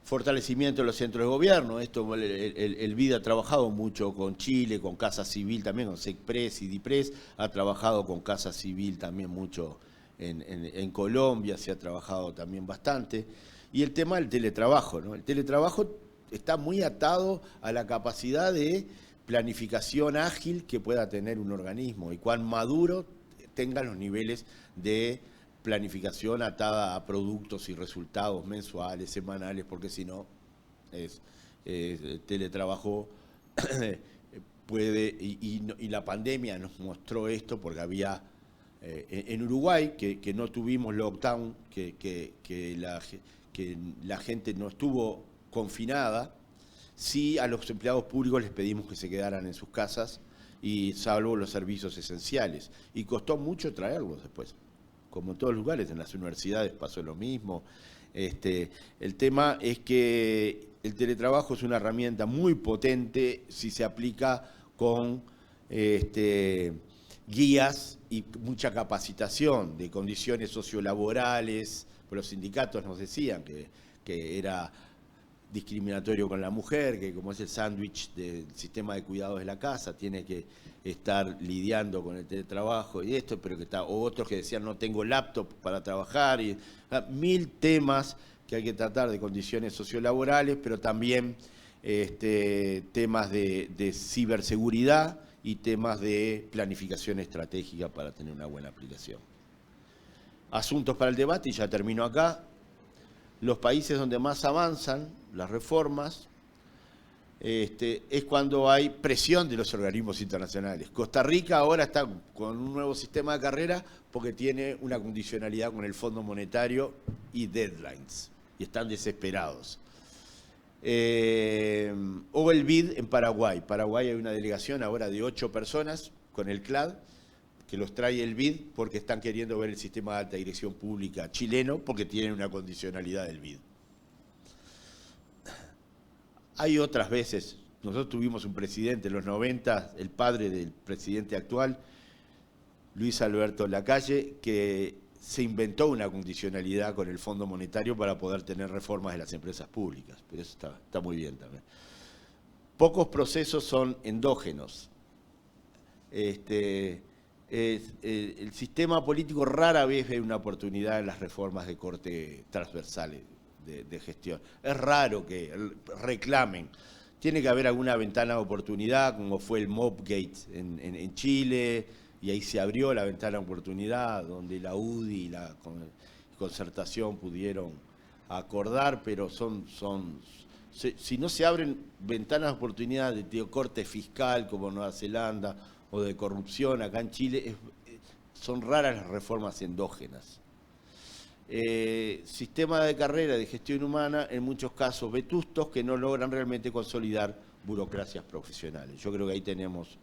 Fortalecimiento de los centros de gobierno. Esto, el BID ha trabajado mucho con Chile, con Casa Civil también, con SECPRES y DIPRES. Ha trabajado con Casa Civil también mucho en Colombia, se ha trabajado también bastante. Y el tema del teletrabajo, ¿no? El teletrabajo está muy atado a la capacidad de planificación ágil que pueda tener un organismo y cuán maduro tengan los niveles de planificación atada a productos y resultados mensuales, semanales, porque si no, teletrabajo puede, y la pandemia nos mostró esto porque había en Uruguay, que no tuvimos lockdown, que la gente no estuvo confinada, sí a los empleados públicos les pedimos que se quedaran en sus casas y salvo los servicios esenciales. Y costó mucho traerlos después. Como en todos los lugares, en las universidades pasó lo mismo. El tema es que el teletrabajo es una herramienta muy potente si se aplica con guías y mucha capacitación de condiciones sociolaborales. Los sindicatos nos decían que era discriminatorio con la mujer, que como es el sándwich del sistema de cuidados de la casa, tiene que estar lidiando con el teletrabajo y esto, pero que está, o otros que decían no tengo laptop para trabajar, y mil temas que hay que tratar de condiciones sociolaborales, pero también temas de ciberseguridad y temas de planificación estratégica para tener una buena aplicación. Asuntos para el debate, y ya termino acá. Los países donde más avanzan las reformas es cuando hay presión de los organismos internacionales. Costa Rica ahora está con un nuevo sistema de carrera porque tiene una condicionalidad con el Fondo Monetario y deadlines, y están desesperados. O el BID en Paraguay. Paraguay hay una delegación ahora de 8 personas con el CLAD, que los trae el BID porque están queriendo ver el sistema de alta dirección pública chileno porque tienen una condicionalidad del BID. Hay otras veces, nosotros tuvimos un presidente en los 90, el padre del presidente actual, Luis Alberto Lacalle, que se inventó una condicionalidad con el Fondo Monetario para poder tener reformas de las empresas públicas, pero eso está muy bien también. Pocos procesos son endógenos. El sistema político rara vez ve una oportunidad en las reformas de corte transversales de gestión. Es raro que reclamen. Tiene que haber alguna ventana de oportunidad, como fue el Mobgate en Chile, y ahí se abrió la ventana de oportunidad, donde la UDI y la concertación pudieron acordar, pero si no se abren ventanas de oportunidad de corte fiscal, como Nueva Zelanda, o de corrupción acá en Chile, son raras las reformas endógenas. Sistema de carrera de gestión humana, en muchos casos vetustos, que no logran realmente consolidar burocracias profesionales. Yo creo que ahí tenemos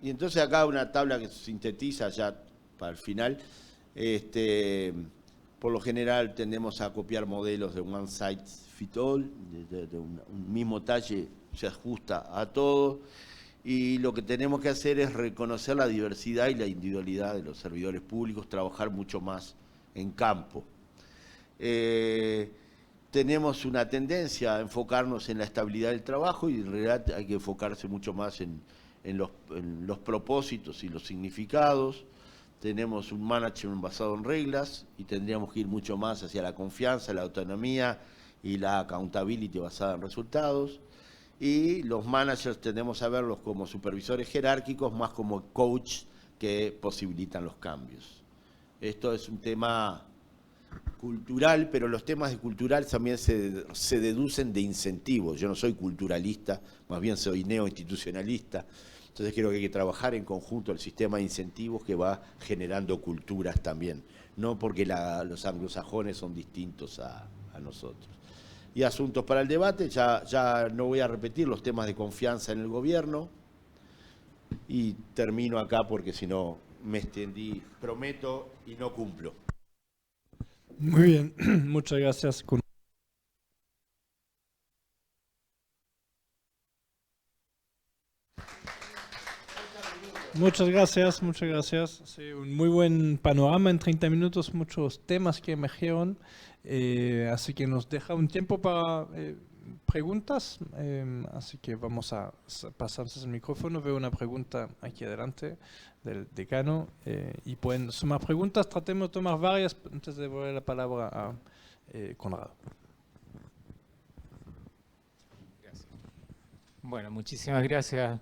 y entonces acá una tabla que sintetiza ya para el final. Por lo general tendemos a copiar modelos de one size fit all, de un mismo talle se ajusta a todo, y lo que tenemos que hacer es reconocer la diversidad y la individualidad de los servidores públicos, trabajar mucho más en campo. Tenemos una tendencia a enfocarnos en la estabilidad del trabajo y en realidad hay que enfocarse mucho más en los propósitos y los significados. Tenemos un management basado en reglas y tendríamos que ir mucho más hacia la confianza, la autonomía y la accountability basada en resultados. Y los managers tendemos a verlos como supervisores jerárquicos, más como coach que posibilitan los cambios. Esto es un tema cultural, pero los temas de cultural también se deducen de incentivos. Yo no soy culturalista, más bien soy neoinstitucionalista. Entonces creo que hay que trabajar en conjunto el sistema de incentivos que va generando culturas también. No porque los anglosajones son distintos a nosotros. Y asuntos para el debate, ya no voy a repetir los temas de confianza en el gobierno. Y termino acá porque si no me extendí, prometo y no cumplo. Muy bien, muchas gracias. Muchas gracias, muchas gracias. Sí, un muy buen panorama en 30 minutos, muchos temas que emergieron, así que nos deja un tiempo para preguntas, así que vamos a pasarnos el micrófono. Veo una pregunta aquí adelante del decano y pueden sumar preguntas, tratemos de tomar varias antes de devolver la palabra a Conrado. Gracias. Bueno, muchísimas gracias,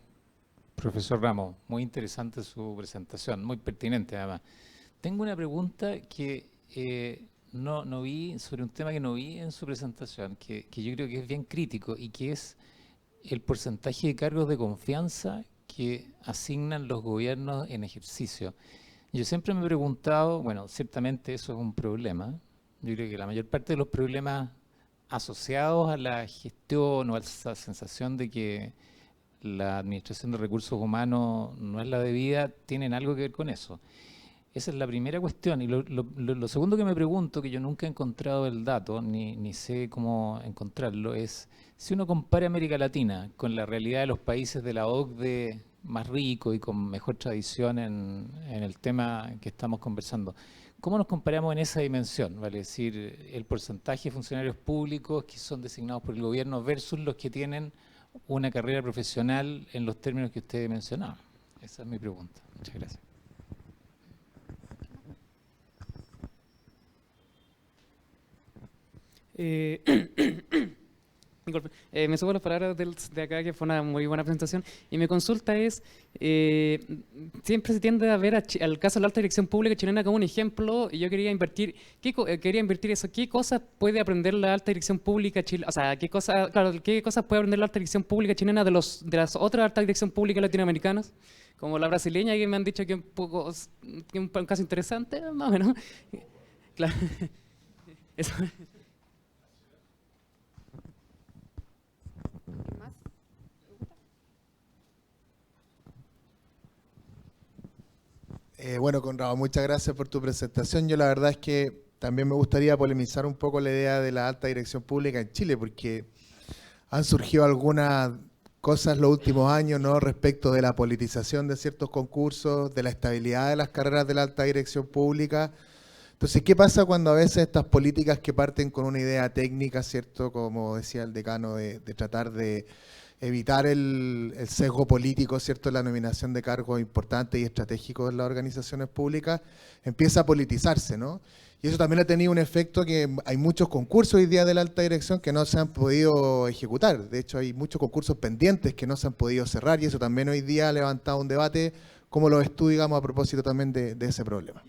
profesor Ramos. Muy interesante su presentación, muy pertinente además. Tengo una pregunta que no vi, sobre un tema que no vi en su presentación, que yo creo que es bien crítico y que es el porcentaje de cargos de confianza que asignan los gobiernos en ejercicio. Yo siempre me he preguntado, bueno, ciertamente eso es un problema. Yo creo que la mayor parte de los problemas asociados a la gestión o a esa sensación de que la administración de recursos humanos no es la debida, tienen algo que ver con eso. Esa es la primera cuestión. Y lo segundo que me pregunto, que yo nunca he encontrado el dato, ni sé cómo encontrarlo, es si uno compara América Latina con la realidad de los países de la OCDE más ricos y con mejor tradición en el tema que estamos conversando, ¿cómo nos comparamos en esa dimensión? Vale decir, el porcentaje de funcionarios públicos que son designados por el gobierno versus los que tienen una carrera profesional en los términos que usted mencionaba. Esa es mi pregunta. Muchas gracias. Disculpe, me subo las palabras de acá, que fue una muy buena presentación, y mi consulta es, siempre se tiende a ver al caso de la alta dirección pública chilena como un ejemplo, y yo quería invertir eso. ¿Qué cosas puede aprender la alta dirección pública chilena? O sea, ¿qué cosas puede aprender la alta dirección pública chilena de las otras altas dirección públicas latinoamericanas? Como la brasileña, que me han dicho que es un caso interesante, más o menos. Claro. Eso. Bueno, Conrado, muchas gracias por tu presentación. Yo la verdad es que también me gustaría polemizar un poco la idea de la alta dirección pública en Chile, porque han surgido algunas cosas los últimos años, ¿no?, respecto de la politización de ciertos concursos, de la estabilidad de las carreras de la alta dirección pública. Entonces, ¿qué pasa cuando a veces estas políticas que parten con una idea técnica, ¿cierto?, como decía el decano, de tratar de evitar el sesgo político, ¿cierto?, en la nominación de cargos importantes y estratégicos en las organizaciones públicas, empieza a politizarse, ¿no? Y eso también ha tenido un efecto, que hay muchos concursos hoy día de la alta dirección que no se han podido ejecutar. De hecho, hay muchos concursos pendientes que no se han podido cerrar, y eso también hoy día ha levantado un debate. ¿Cómo lo ves tú, digamos, a propósito también de ese problema?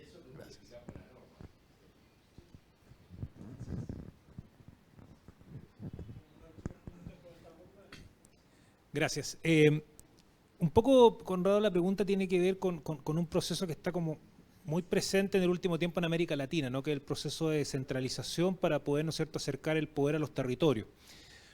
Gracias. Un poco, Conrado, la pregunta tiene que ver con un proceso que está como muy presente en el último tiempo en América Latina, ¿no?, que es el proceso de descentralización para poder, ¿no es cierto?, acercar el poder a los territorios.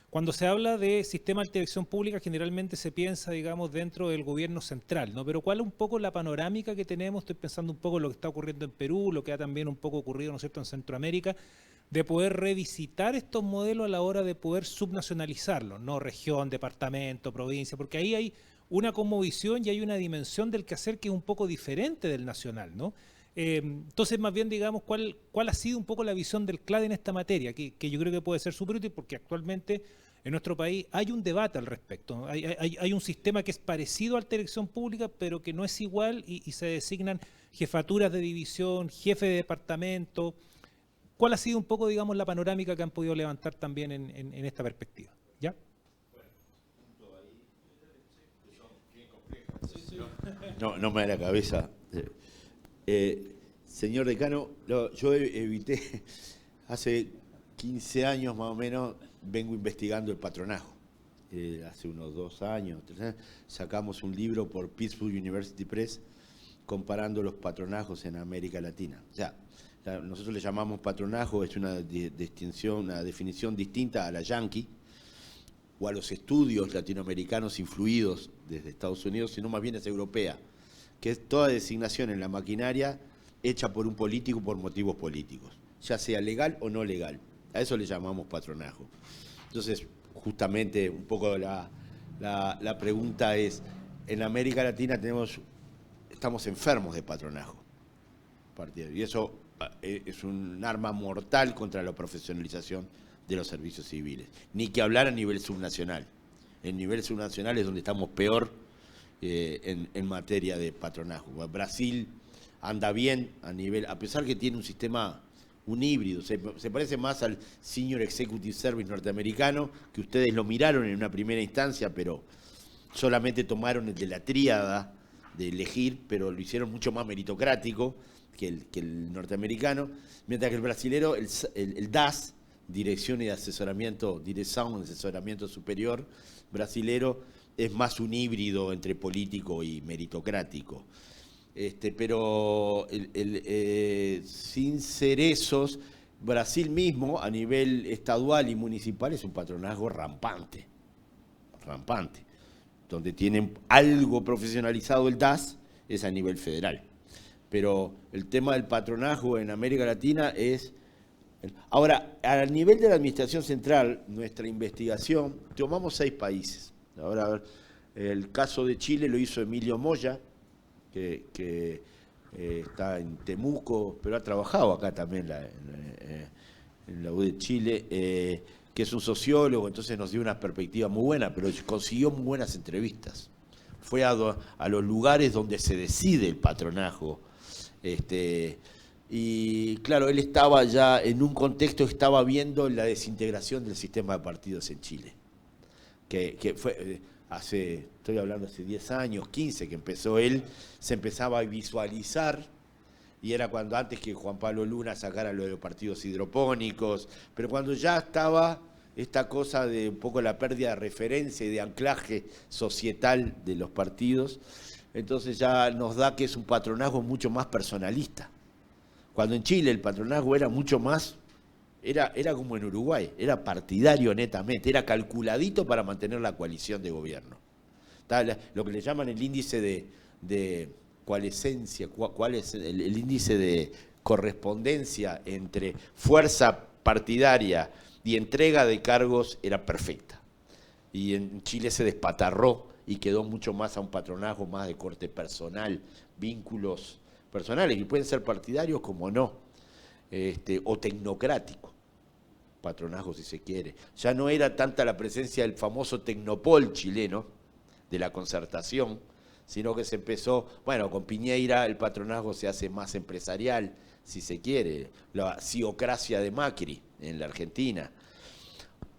Cuando se habla de sistema de dirección pública, generalmente se piensa, digamos, dentro del gobierno central, ¿no? Pero ¿cuál es un poco la panorámica que tenemos? Estoy pensando un poco en lo que está ocurriendo en Perú, lo que ha también un poco ocurrido, ¿no es cierto?, en Centroamérica, de poder revisitar estos modelos a la hora de poder subnacionalizarlos, ¿no? Región, departamento, provincia, porque ahí hay una cosmovisión y hay una dimensión del quehacer que es un poco diferente del nacional, ¿no? Entonces, más bien, digamos, ¿cuál ha sido un poco la visión del CLADE en esta materia? Que yo creo que puede ser súper útil, porque actualmente en nuestro país hay un debate al respecto, ¿no? Hay un sistema que es parecido a la dirección pública, pero que no es igual, y se designan jefaturas de división, jefe de departamento. ¿Cuál ha sido un poco, digamos, la panorámica que han podido levantar también en esta perspectiva? ¿Ya? No me da la cabeza. Señor decano, yo evité Hace 15 años más o menos vengo investigando el patronajo. Hace unos 2 años, 3 años, sacamos un libro por Pittsburgh University Press comparando los patronajos en América Latina. O sea, nosotros le llamamos patronajo, es una definición distinta a la yankee o a los estudios latinoamericanos influidos desde Estados Unidos, sino más bien es europea, que es toda designación en la maquinaria hecha por un político por motivos políticos, ya sea legal o no legal. A eso le llamamos patronajo. Entonces, justamente un poco la pregunta es, en América Latina estamos enfermos de patronajo. Y eso es un arma mortal contra la profesionalización de los servicios civiles. Ni que hablar a nivel subnacional. En nivel subnacional es donde estamos peor en materia de patronajo. Brasil anda bien a pesar que tiene un sistema, un híbrido, se parece más al Senior Executive Service norteamericano, que ustedes lo miraron en una primera instancia, pero solamente tomaron el de la tríada de elegir, pero lo hicieron mucho más meritocrático que el norteamericano, mientras que el brasilero, el DAS, Dirección de Asesoramiento, Dirección de Asesoramiento Superior brasilero, es más un híbrido entre político y meritocrático. Pero sin cerezos, Brasil mismo, a nivel estadual y municipal, es un patronazgo rampante. Donde tienen algo profesionalizado el DAS, es a nivel federal. Pero el tema del patronazgo en América Latina es... Ahora, a nivel de la Administración Central, nuestra investigación, tomamos 6 países. Ahora, a ver, el caso de Chile lo hizo Emilio Moya, que está en Temuco, pero ha trabajado acá también en la U de Chile, que es un sociólogo, entonces nos dio una perspectiva muy buena, pero consiguió muy buenas entrevistas. Fue a los lugares donde se decide el patronajo. Y claro, él estaba ya en un contexto, estaba viendo la desintegración del sistema de partidos en Chile, que fue... estoy hablando hace 10 años, 15, que empezó él, se empezaba a visualizar, y era cuando antes que Juan Pablo Luna sacara lo de los partidos hidropónicos, pero cuando ya estaba esta cosa de un poco la pérdida de referencia y de anclaje societal de los partidos, entonces ya nos da que es un patronazgo mucho más personalista. Cuando en Chile el patronazgo era mucho más... Era como en Uruguay, era partidario netamente, era calculadito para mantener la coalición de gobierno. Lo que le llaman el índice de coalescencia, cuál es el índice de correspondencia entre fuerza partidaria y entrega de cargos era perfecta. Y en Chile se despatarró y quedó mucho más a un patronazgo más de corte personal, vínculos personales, que pueden ser partidarios como no, o tecnocráticos. Patronazgo si se quiere. Ya no era tanta la presencia del famoso tecnopol chileno, de la concertación, sino que se empezó, bueno, con Piñeira el patronazgo se hace más empresarial, si se quiere, la ciocracia de Macri en la Argentina.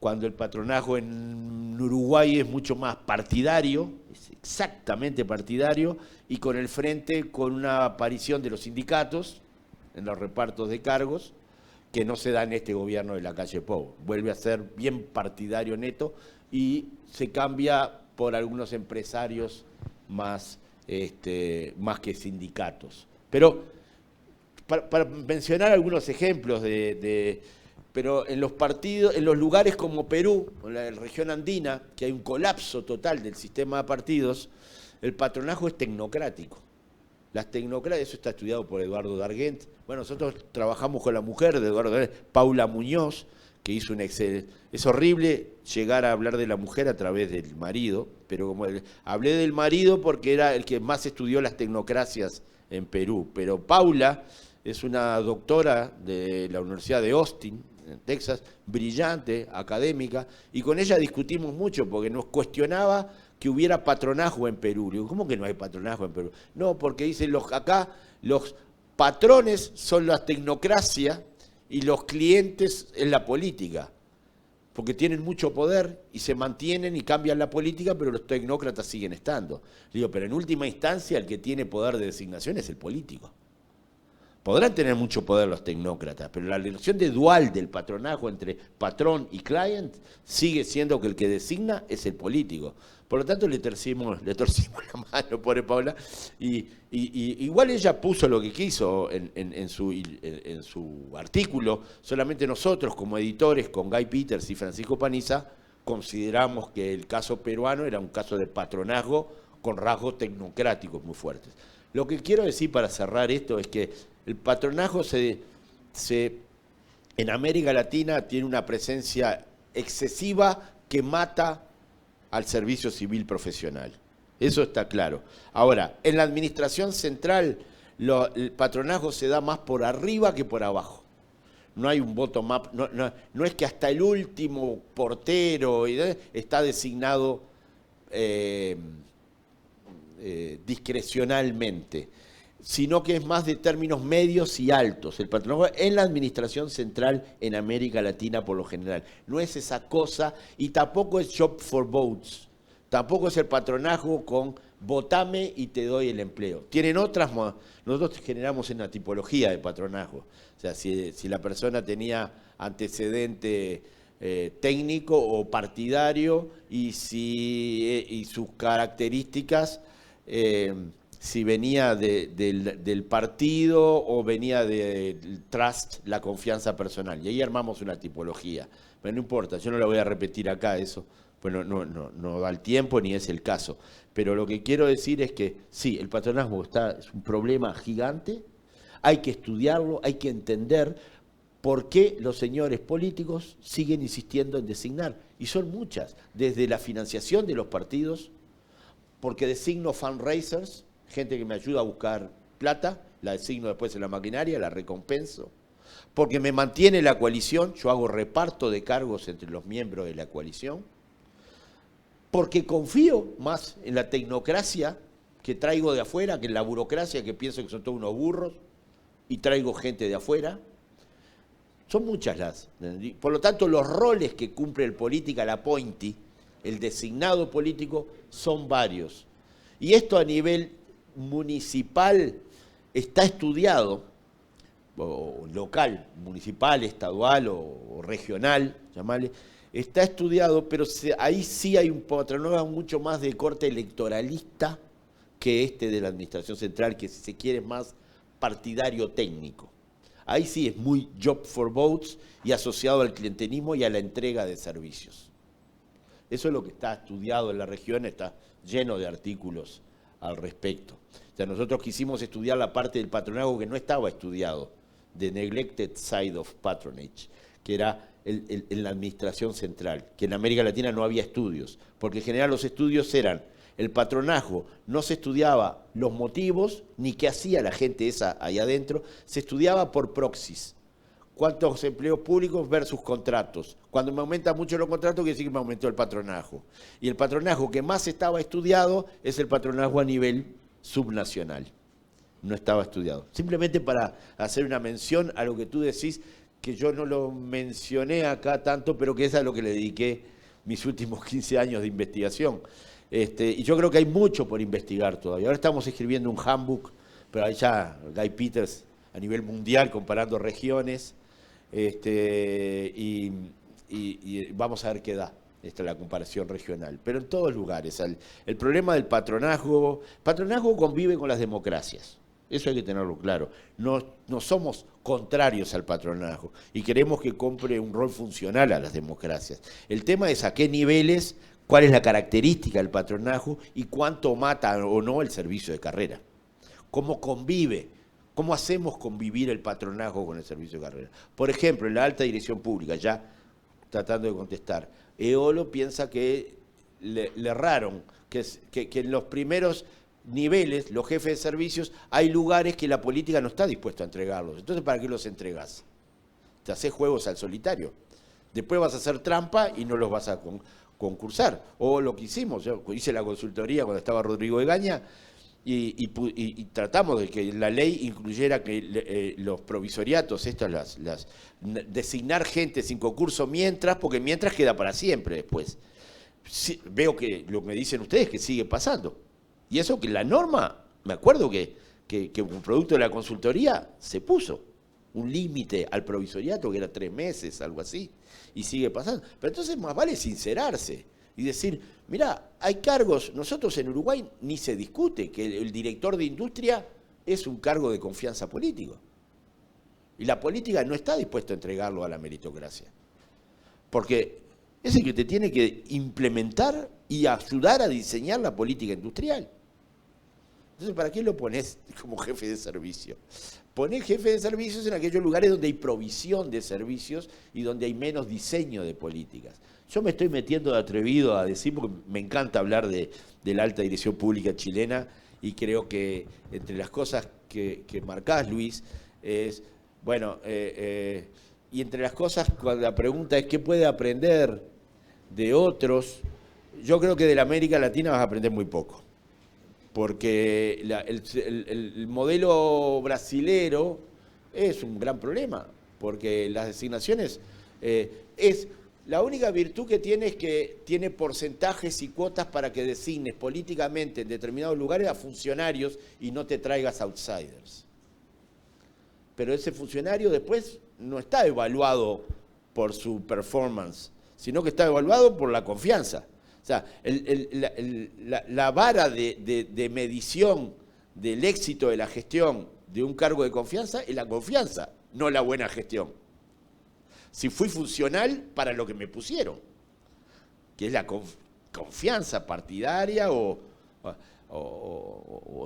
Cuando el patronazgo en Uruguay es mucho más partidario, es exactamente partidario, y con el frente, con una aparición de los sindicatos en los repartos de cargos, que no se da en este gobierno de la calle Pou. Vuelve a ser bien partidario neto y se cambia por algunos empresarios más que sindicatos. Pero para mencionar algunos ejemplos pero en los partidos, en los lugares como Perú, en la región andina, que hay un colapso total del sistema de partidos, el patronazgo es tecnocrático. Las tecnocracias, eso está estudiado por Eduardo Dargent. Bueno, nosotros trabajamos con la mujer de Eduardo Dargent, Paula Muñoz, que hizo un excelente... Es horrible llegar a hablar de la mujer a través del marido, pero como hablé del marido porque era el que más estudió las tecnocracias en Perú. Pero Paula es una doctora de la Universidad de Austin, en Texas, brillante, académica, y con ella discutimos mucho porque nos cuestionaba que hubiera patronazgo en Perú. Le digo, ¿cómo que no hay patronazgo en Perú? No, porque dicen acá los patrones son la tecnocracia y los clientes en la política, porque tienen mucho poder y se mantienen y cambian la política, pero los tecnócratas siguen estando. Le digo, pero en última instancia el que tiene poder de designación es el político. Podrán tener mucho poder los tecnócratas, pero la relación de dual del patronazgo entre patrón y client sigue siendo que el que designa es el político. Por lo tanto, le torcimos la mano, pobre Paula, y igual ella puso lo que quiso en su artículo. Solamente nosotros, como editores, con Guy Peters y Francisco Paniza, consideramos que el caso peruano era un caso de patronazgo con rasgos tecnocráticos muy fuertes. Lo que quiero decir para cerrar esto es que el patronazgo en América Latina tiene una presencia excesiva que mata al servicio civil profesional. Eso está claro. Ahora, en la administración central, el patronazgo se da más por arriba que por abajo. No hay un bottom-up, no es que hasta el último portero está designado discrecionalmente, sino que es más de términos medios y altos. El patronazgo en la administración central en América Latina por lo general. No es esa cosa y tampoco es job for votes. Tampoco es el patronazgo con votame y te doy el empleo. Tienen otras, nosotros generamos una tipología de patronazgo. O sea, si la persona tenía antecedente técnico o partidario y sus características, si venía del partido o venía del trust, la confianza personal. Y ahí armamos una tipología. Pero no importa, yo no la voy a repetir acá, eso pues no da el tiempo ni es el caso. Pero lo que quiero decir es que sí, el patronazgo es un problema gigante, hay que estudiarlo, hay que entender por qué los señores políticos siguen insistiendo en designar. Y son muchas, desde la financiación de los partidos, porque designo fundraisers, gente que me ayuda a buscar plata, la designo después en la maquinaria, la recompenso. Porque me mantiene la coalición, yo hago reparto de cargos entre los miembros de la coalición. Porque confío más en la tecnocracia que traigo de afuera, que en la burocracia que pienso que son todos unos burros, y traigo gente de afuera. Son muchas las. Por lo tanto, los roles que cumple el political appointee, el designado político, son varios. Y esto a nivel municipal está estudiado, o local, municipal, estadual o regional, llamarle, está estudiado, pero ahí sí hay un patronazgo mucho más de corte electoralista que este de la administración central, que si se quiere es más partidario técnico. Ahí sí es muy job for votes y asociado al clientelismo y a la entrega de servicios. Eso es lo que está estudiado en la región, está lleno de artículos al respecto. O sea, nosotros quisimos estudiar la parte del patronazgo que no estaba estudiado, the neglected side of patronage, que era en la administración central, que en América Latina no había estudios, porque en general los estudios eran el patronazgo, no se estudiaba los motivos ni qué hacía la gente esa ahí adentro, se estudiaba por proxies. ¿Cuántos empleos públicos versus contratos? Cuando me aumentan mucho los contratos, quiere decir que me aumentó el patronazgo. Y el patronazgo que más estaba estudiado es el patronazgo a nivel subnacional. No estaba estudiado. Simplemente para hacer una mención a lo que tú decís, que yo no lo mencioné acá tanto, pero que es a lo que le dediqué mis últimos 15 años de investigación. Y yo creo que hay mucho por investigar todavía. Ahora estamos escribiendo un handbook, pero ahí ya Guy Peters a nivel mundial comparando regiones, y vamos a ver qué da la comparación regional. Pero en todos lugares. El problema del patronazgo convive con las democracias. Eso hay que tenerlo claro. No somos contrarios al patronazgo y queremos que compre un rol funcional a las democracias. El tema es a qué niveles, cuál es la característica del patronazgo y cuánto mata o no el servicio de carrera. ¿Cómo convive? ¿Cómo hacemos convivir el patronazgo con el servicio de carrera? Por ejemplo, en la alta dirección pública, ya tratando de contestar, Eolo piensa que le erraron, que en los primeros niveles, los jefes de servicios, hay lugares que la política no está dispuesta a entregarlos. Entonces, ¿para qué los entregas? Te haces juegos al solitario. Después vas a hacer trampa y no los vas a concursar. O lo que hicimos, yo hice la consultoría cuando estaba Rodrigo Egaña y tratamos de que la ley incluyera que los provisoriatos, designar gente sin concurso porque mientras queda para siempre después. Sí, veo que lo que me dicen ustedes que sigue pasando. Y eso que la norma, me acuerdo que que un producto de la consultoría se puso un límite al provisoriato que era 3 meses, algo así, y sigue pasando. Pero entonces más vale sincerarse y decir, mirá, hay cargos, nosotros en Uruguay ni se discute que el director de industria es un cargo de confianza político. Y la política no está dispuesta a entregarlo a la meritocracia. Porque es el que te tiene que implementar y ayudar a diseñar la política industrial. Entonces, ¿para qué lo pones como jefe de servicio? Ponés jefe de servicios en aquellos lugares donde hay provisión de servicios y donde hay menos diseño de políticas. Yo me estoy metiendo de atrevido a decir, porque me encanta hablar de la alta dirección pública chilena, y creo que entre las cosas que marcás, Luis, es, bueno, y entre las cosas, cuando la pregunta es ¿qué puede aprender de otros? Yo creo que de la América Latina vas a aprender muy poco. Porque el modelo brasilero es un gran problema, porque las designaciones es la única virtud que tiene es que tiene porcentajes y cuotas para que designes políticamente en determinados lugares a funcionarios y no te traigas outsiders. Pero ese funcionario después no está evaluado por su performance, sino que está evaluado por la confianza. O sea, la vara de medición del éxito de la gestión de un cargo de confianza es la confianza, no la buena gestión. Si fui funcional para lo que me pusieron, que es la confianza partidaria o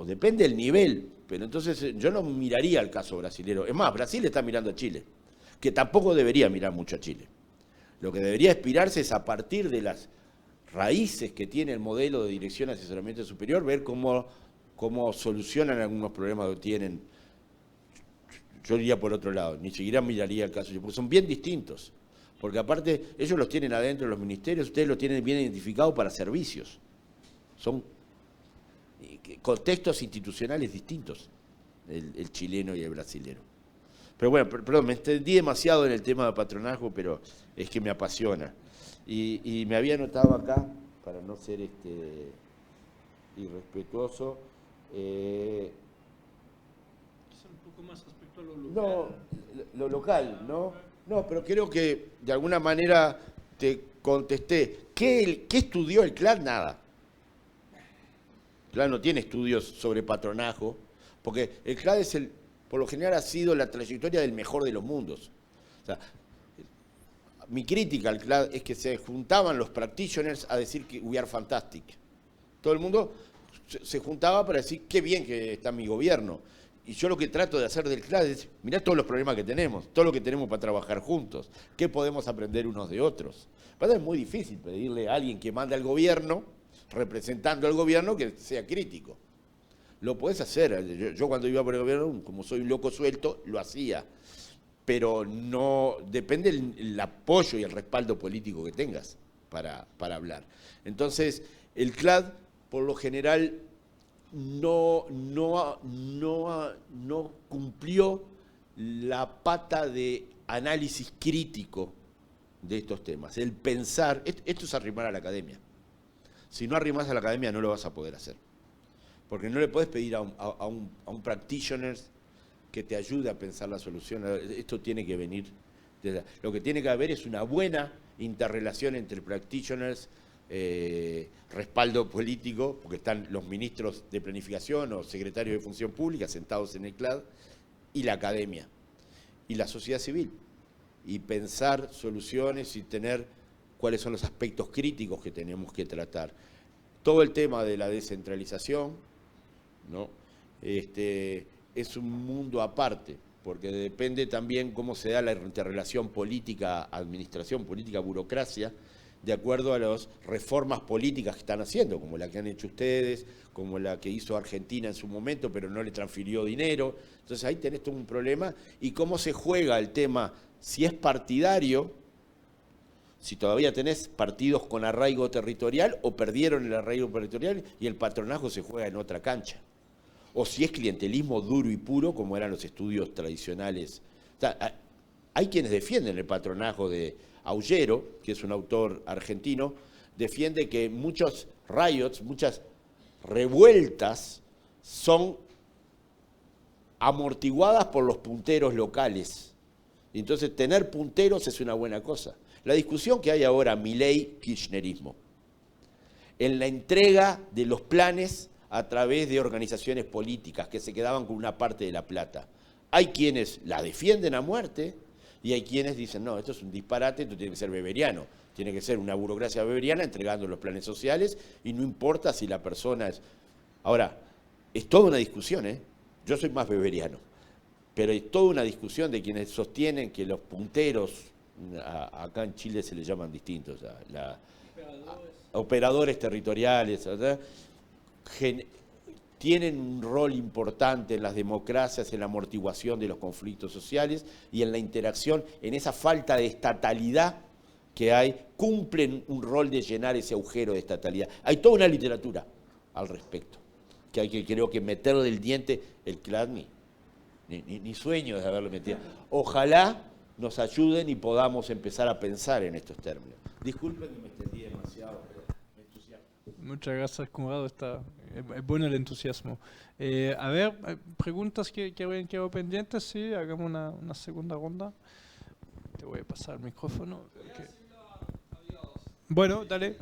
depende del nivel. Pero entonces yo no miraría el caso brasilero. Es más, Brasil está mirando a Chile, que tampoco debería mirar mucho a Chile. Lo que debería aspirarse es a partir de las raíces que tiene el modelo de dirección de asesoramiento superior, ver cómo solucionan algunos problemas que tienen. Yo iría por otro lado, ni siquiera miraría el caso, porque son bien distintos. Porque aparte, ellos los tienen adentro de los ministerios, ustedes los tienen bien identificados para servicios. Son contextos institucionales distintos, el chileno y el brasilero. Pero bueno, perdón, me extendí demasiado en el tema de patronazgo, pero es que me apasiona. Y me había anotado acá, para no ser irrespetuoso, un poco más respecto a lo local. no, lo local, ¿no? No, pero creo que de alguna manera te contesté. ¿Qué estudió el CLAD? Nada. El CLAD no tiene estudios sobre patronazgo, porque el CLAD por lo general ha sido la trayectoria del mejor de los mundos. O sea, mi crítica al CLAD es que se juntaban los practitioners a decir que we are fantastic. Todo el mundo se juntaba para decir qué bien que está mi gobierno. Y yo lo que trato de hacer del CLAD es, mirá todos los problemas que tenemos, todo lo que tenemos para trabajar juntos, qué podemos aprender unos de otros. Es muy difícil pedirle a alguien que manda al gobierno, representando al gobierno, que sea crítico. Lo podés hacer. Yo cuando iba por el gobierno, como soy un loco suelto, lo hacía. Pero no depende el apoyo y el respaldo político que tengas para hablar. Entonces, el CLAD, por lo general, no cumplió la pata de análisis crítico de estos temas. El pensar, esto es arrimar a la academia. Si no arrimás a la academia no lo vas a poder hacer. Porque no le podés pedir a un practitioner que te ayude a pensar la solución. Esto tiene que venir. Lo que tiene que haber es una buena interrelación entre practitioners, respaldo político, porque están los ministros de planificación o secretarios de función pública sentados en el CLAD, y la academia, y la sociedad civil, y pensar soluciones y tener cuáles son los aspectos críticos que tenemos que tratar. Todo el tema de la descentralización, ¿no? Es un mundo aparte, porque depende también cómo se da la interrelación política-administración, política-burocracia, de acuerdo a las reformas políticas que están haciendo, como la que han hecho ustedes, como la que hizo Argentina en su momento, pero no le transfirió dinero. Entonces ahí tenés todo un problema. Y cómo se juega el tema, si es partidario, si todavía tenés partidos con arraigo territorial o perdieron el arraigo territorial y el patronazgo se juega en otra cancha. O si es clientelismo duro y puro, como eran los estudios tradicionales. O sea, hay quienes defienden el patronazgo de Aullero, que es un autor argentino, defiende que muchos riots, muchas revueltas son amortiguadas por los punteros locales. Y entonces tener punteros es una buena cosa. La discusión que hay ahora, Milei-Kirchnerismo, en la entrega de los planes a través de organizaciones políticas que se quedaban con una parte de la plata. Hay quienes la defienden a muerte y hay quienes dicen, no, esto es un disparate, esto tiene que ser weberiano, tiene que ser una burocracia weberiana entregando los planes sociales y no importa si la persona es... Ahora, es toda una discusión, ¿eh? Yo soy más weberiano, pero es toda una discusión de quienes sostienen que los punteros, acá en Chile se les llaman distintos, operadores territoriales, ¿verdad? Tienen un rol importante en las democracias, en la amortiguación de los conflictos sociales y en la interacción, en esa falta de estatalidad que hay, cumplen un rol de llenar ese agujero de estatalidad. Hay toda una literatura al respecto, que hay que, creo que meterle el diente, el CLADNI, ni sueño de haberlo metido. Ojalá nos ayuden y podamos empezar a pensar en estos términos. Disculpen que me extendí demasiado, pero me entusiasmo. Muchas gracias, Conrado. Es bueno el entusiasmo. A ver, preguntas que habían quedado pendientes. Sí, hagamos una segunda ronda. Te voy a pasar el micrófono. Bueno, dale.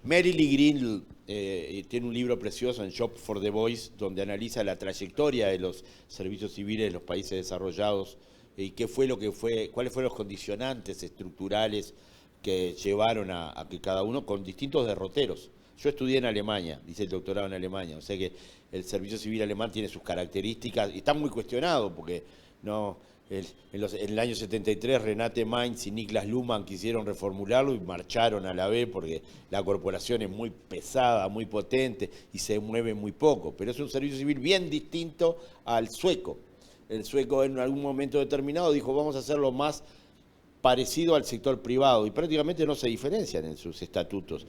Mary Lee Green tiene un libro precioso en Shop for the Voice donde analiza la trayectoria de los servicios civiles de los países desarrollados y qué fue lo que fue, cuáles fueron los condicionantes estructurales que llevaron a que cada uno con distintos derroteros. Yo estudié en Alemania, hice el doctorado en Alemania, o sea que el servicio civil alemán tiene sus características y está muy cuestionado porque no... En el año 73 Renate Mainz y Niklas Luhmann quisieron reformularlo y marcharon a la vez porque la corporación es muy pesada, muy potente y se mueve muy poco. Pero es un servicio civil bien distinto al sueco. El sueco en algún momento determinado dijo vamos a hacerlo más parecido al sector privado y prácticamente no se diferencian en sus estatutos.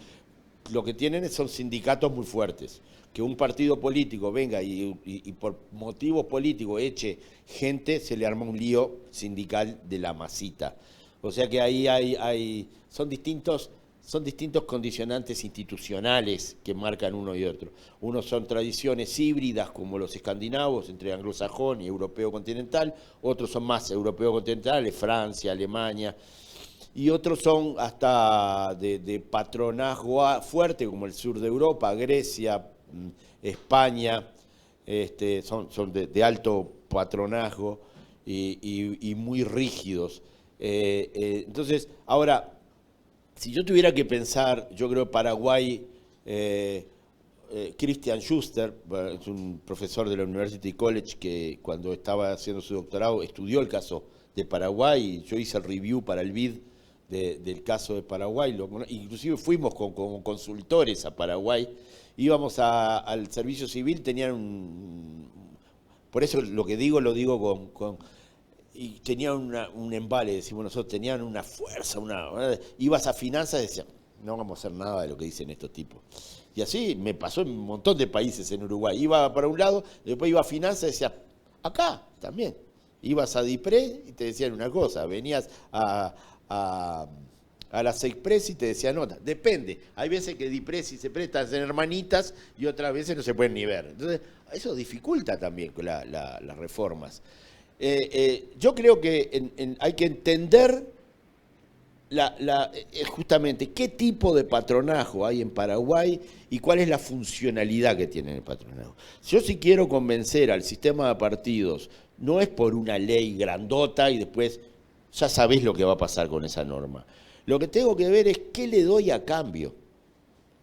Lo que tienen son sindicatos muy fuertes. Que un partido político venga y por motivos políticos eche gente, se le arma un lío sindical de la masita. O sea que ahí son distintos condicionantes institucionales que marcan uno y otro. Unos son tradiciones híbridas como los escandinavos, entre anglosajón y europeo continental, otros son más europeo continentales, Francia, Alemania, y otros son hasta de patronazgo fuerte como el sur de Europa, Grecia, España, son de alto patronazgo y muy rígidos. Entonces, ahora, si yo tuviera que pensar, yo creo Paraguay Christian Schuster, es un profesor de la University College que cuando estaba haciendo su doctorado estudió el caso de Paraguay, y yo hice el review para el BID del caso de Paraguay, inclusive fuimos como consultores a Paraguay, íbamos al servicio civil, tenían por eso lo que digo, lo digo y tenían un embale, decimos nosotros, tenían una fuerza, ibas a finanzas y decían, no vamos a hacer nada de lo que dicen estos tipos. Y así me pasó en un montón de países en Uruguay. Iba para un lado, después iba a finanzas y decía, acá también. Ibas a DIPRE y te decían una cosa, venías a la SEIPRES y te decían otra. Depende, hay veces que DIPRES y SEIPRES están en hermanitas y otras veces no se pueden ni ver. Entonces, eso dificulta también las reformas. Yo creo que hay que entender justamente qué tipo de patronajo hay en Paraguay y cuál es la funcionalidad que tiene el patronajo. Yo si quiero convencer al sistema de partidos, no es por una ley grandota y después ya sabés lo que va a pasar con esa norma. Lo que tengo que ver es qué le doy a cambio.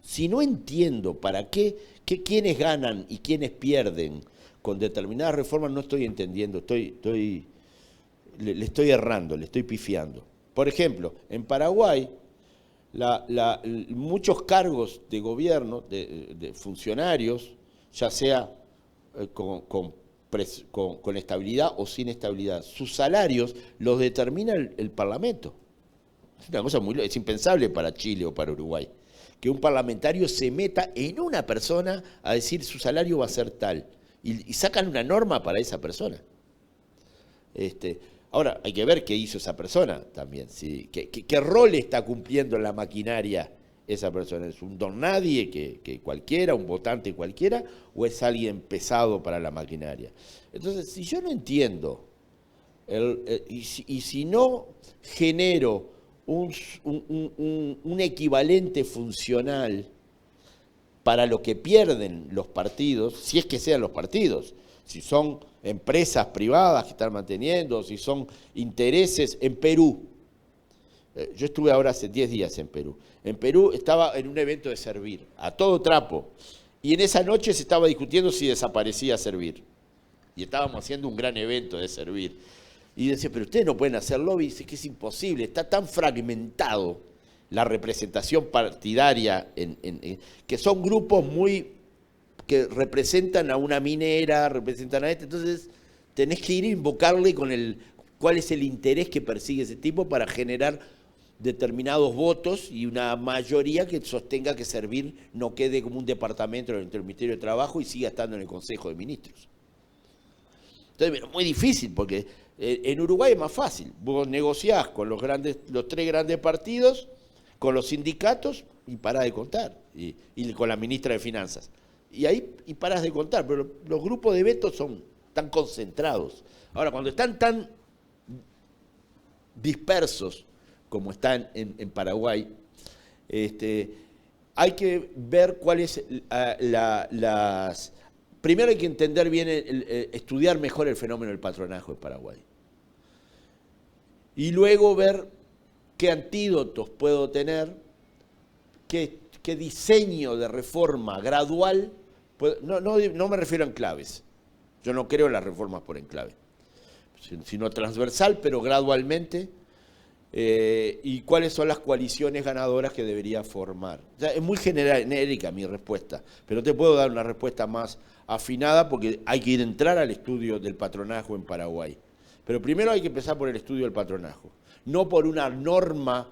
Si no entiendo para qué quiénes ganan y quiénes pierden con determinadas reformas, no estoy entendiendo, le estoy errando, le estoy pifiando. Por ejemplo, en Paraguay, muchos cargos de gobierno, de funcionarios, ya sea con estabilidad o sin estabilidad, sus salarios los determina el Parlamento. Es una cosa es impensable para Chile o para Uruguay, que un parlamentario se meta en una persona a decir su salario va a ser tal, y sacan una norma para esa persona. Ahora, hay que ver qué hizo esa persona también, ¿sí? ¿Qué rol está cumpliendo en la maquinaria esa persona? ¿Es un don nadie que cualquiera, un votante cualquiera, o es alguien pesado para la maquinaria? Entonces, si yo no entiendo, y si no genero un equivalente funcional para lo que pierden los partidos, si es que sean los partidos, si son empresas privadas que están manteniendo, si son intereses en Perú. Yo estuve ahora hace 10 días en Perú. En Perú estaba en un evento de Servir, a todo trapo, y en esa noche se estaba discutiendo si desaparecía Servir. Y estábamos haciendo un gran evento de Servir. Y decía, pero ustedes no pueden hacer lobby. Dice que es imposible, está tan fragmentado la representación partidaria, que son grupos que representan a una minera, representan a entonces tenés que ir a invocarle cuál es el interés que persigue ese tipo para generar determinados votos y una mayoría que sostenga que Servir no quede como un departamento dentro del Ministerio de Trabajo y siga estando en el Consejo de Ministros. Entonces, es muy difícil porque en Uruguay es más fácil. Vos negociás con los 3 grandes partidos, con los sindicatos y parás de contar, y con la ministra de Finanzas. Y parás de contar, pero los grupos de veto son tan concentrados. Ahora, cuando están tan dispersos como están en Paraguay, hay que ver cuáles primero hay que entender bien, estudiar mejor el fenómeno del patronajo en Paraguay. Y luego ver qué antídotos puedo tener, qué diseño de reforma gradual. No me refiero a enclaves. Yo no creo en las reformas por enclave, sino transversal, pero gradualmente. Y cuáles son las coaliciones ganadoras que debería formar. O sea, es muy genérica mi respuesta, pero te puedo dar una respuesta más afinada porque hay que entrar al estudio del patronajo en Paraguay. Pero primero hay que empezar por el estudio del patronajo, no por una norma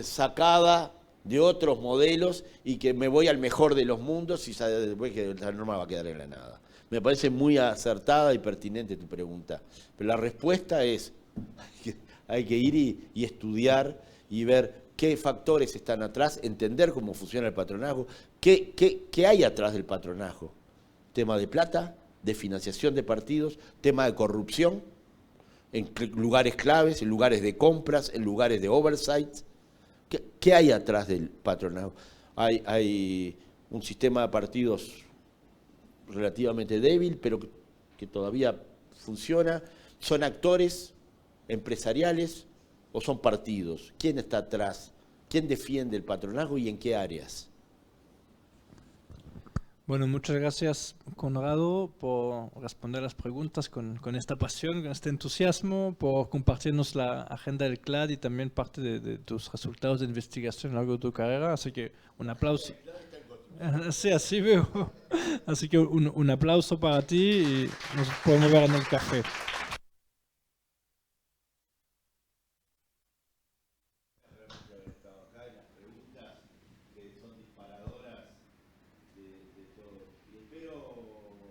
sacada de otros modelos y que me voy al mejor de los mundos y después que la norma va a quedar en la nada. Me parece muy acertada y pertinente tu pregunta, pero la respuesta es hay que ir y estudiar y ver qué factores están atrás, entender cómo funciona el patronajo, qué hay atrás del patronajo. Tema de plata, de financiación de partidos, tema de corrupción, en lugares claves, en lugares de compras, en lugares de oversight. ¿Qué hay atrás del patronajo? Hay un sistema de partidos relativamente débil, pero que todavía funciona. ¿Son actores empresariales o son partidos? ¿Quién está atrás? ¿Quién defiende el patronajo y en qué áreas? Bueno, muchas gracias, Conrado, por responder las preguntas con esta pasión, con este entusiasmo, por compartirnos la agenda del CLAD y también parte de tus resultados de investigación a lo largo de tu carrera. Así que un aplauso. Sí, así veo. Así que un aplauso para ti y nos podemos ver en el café.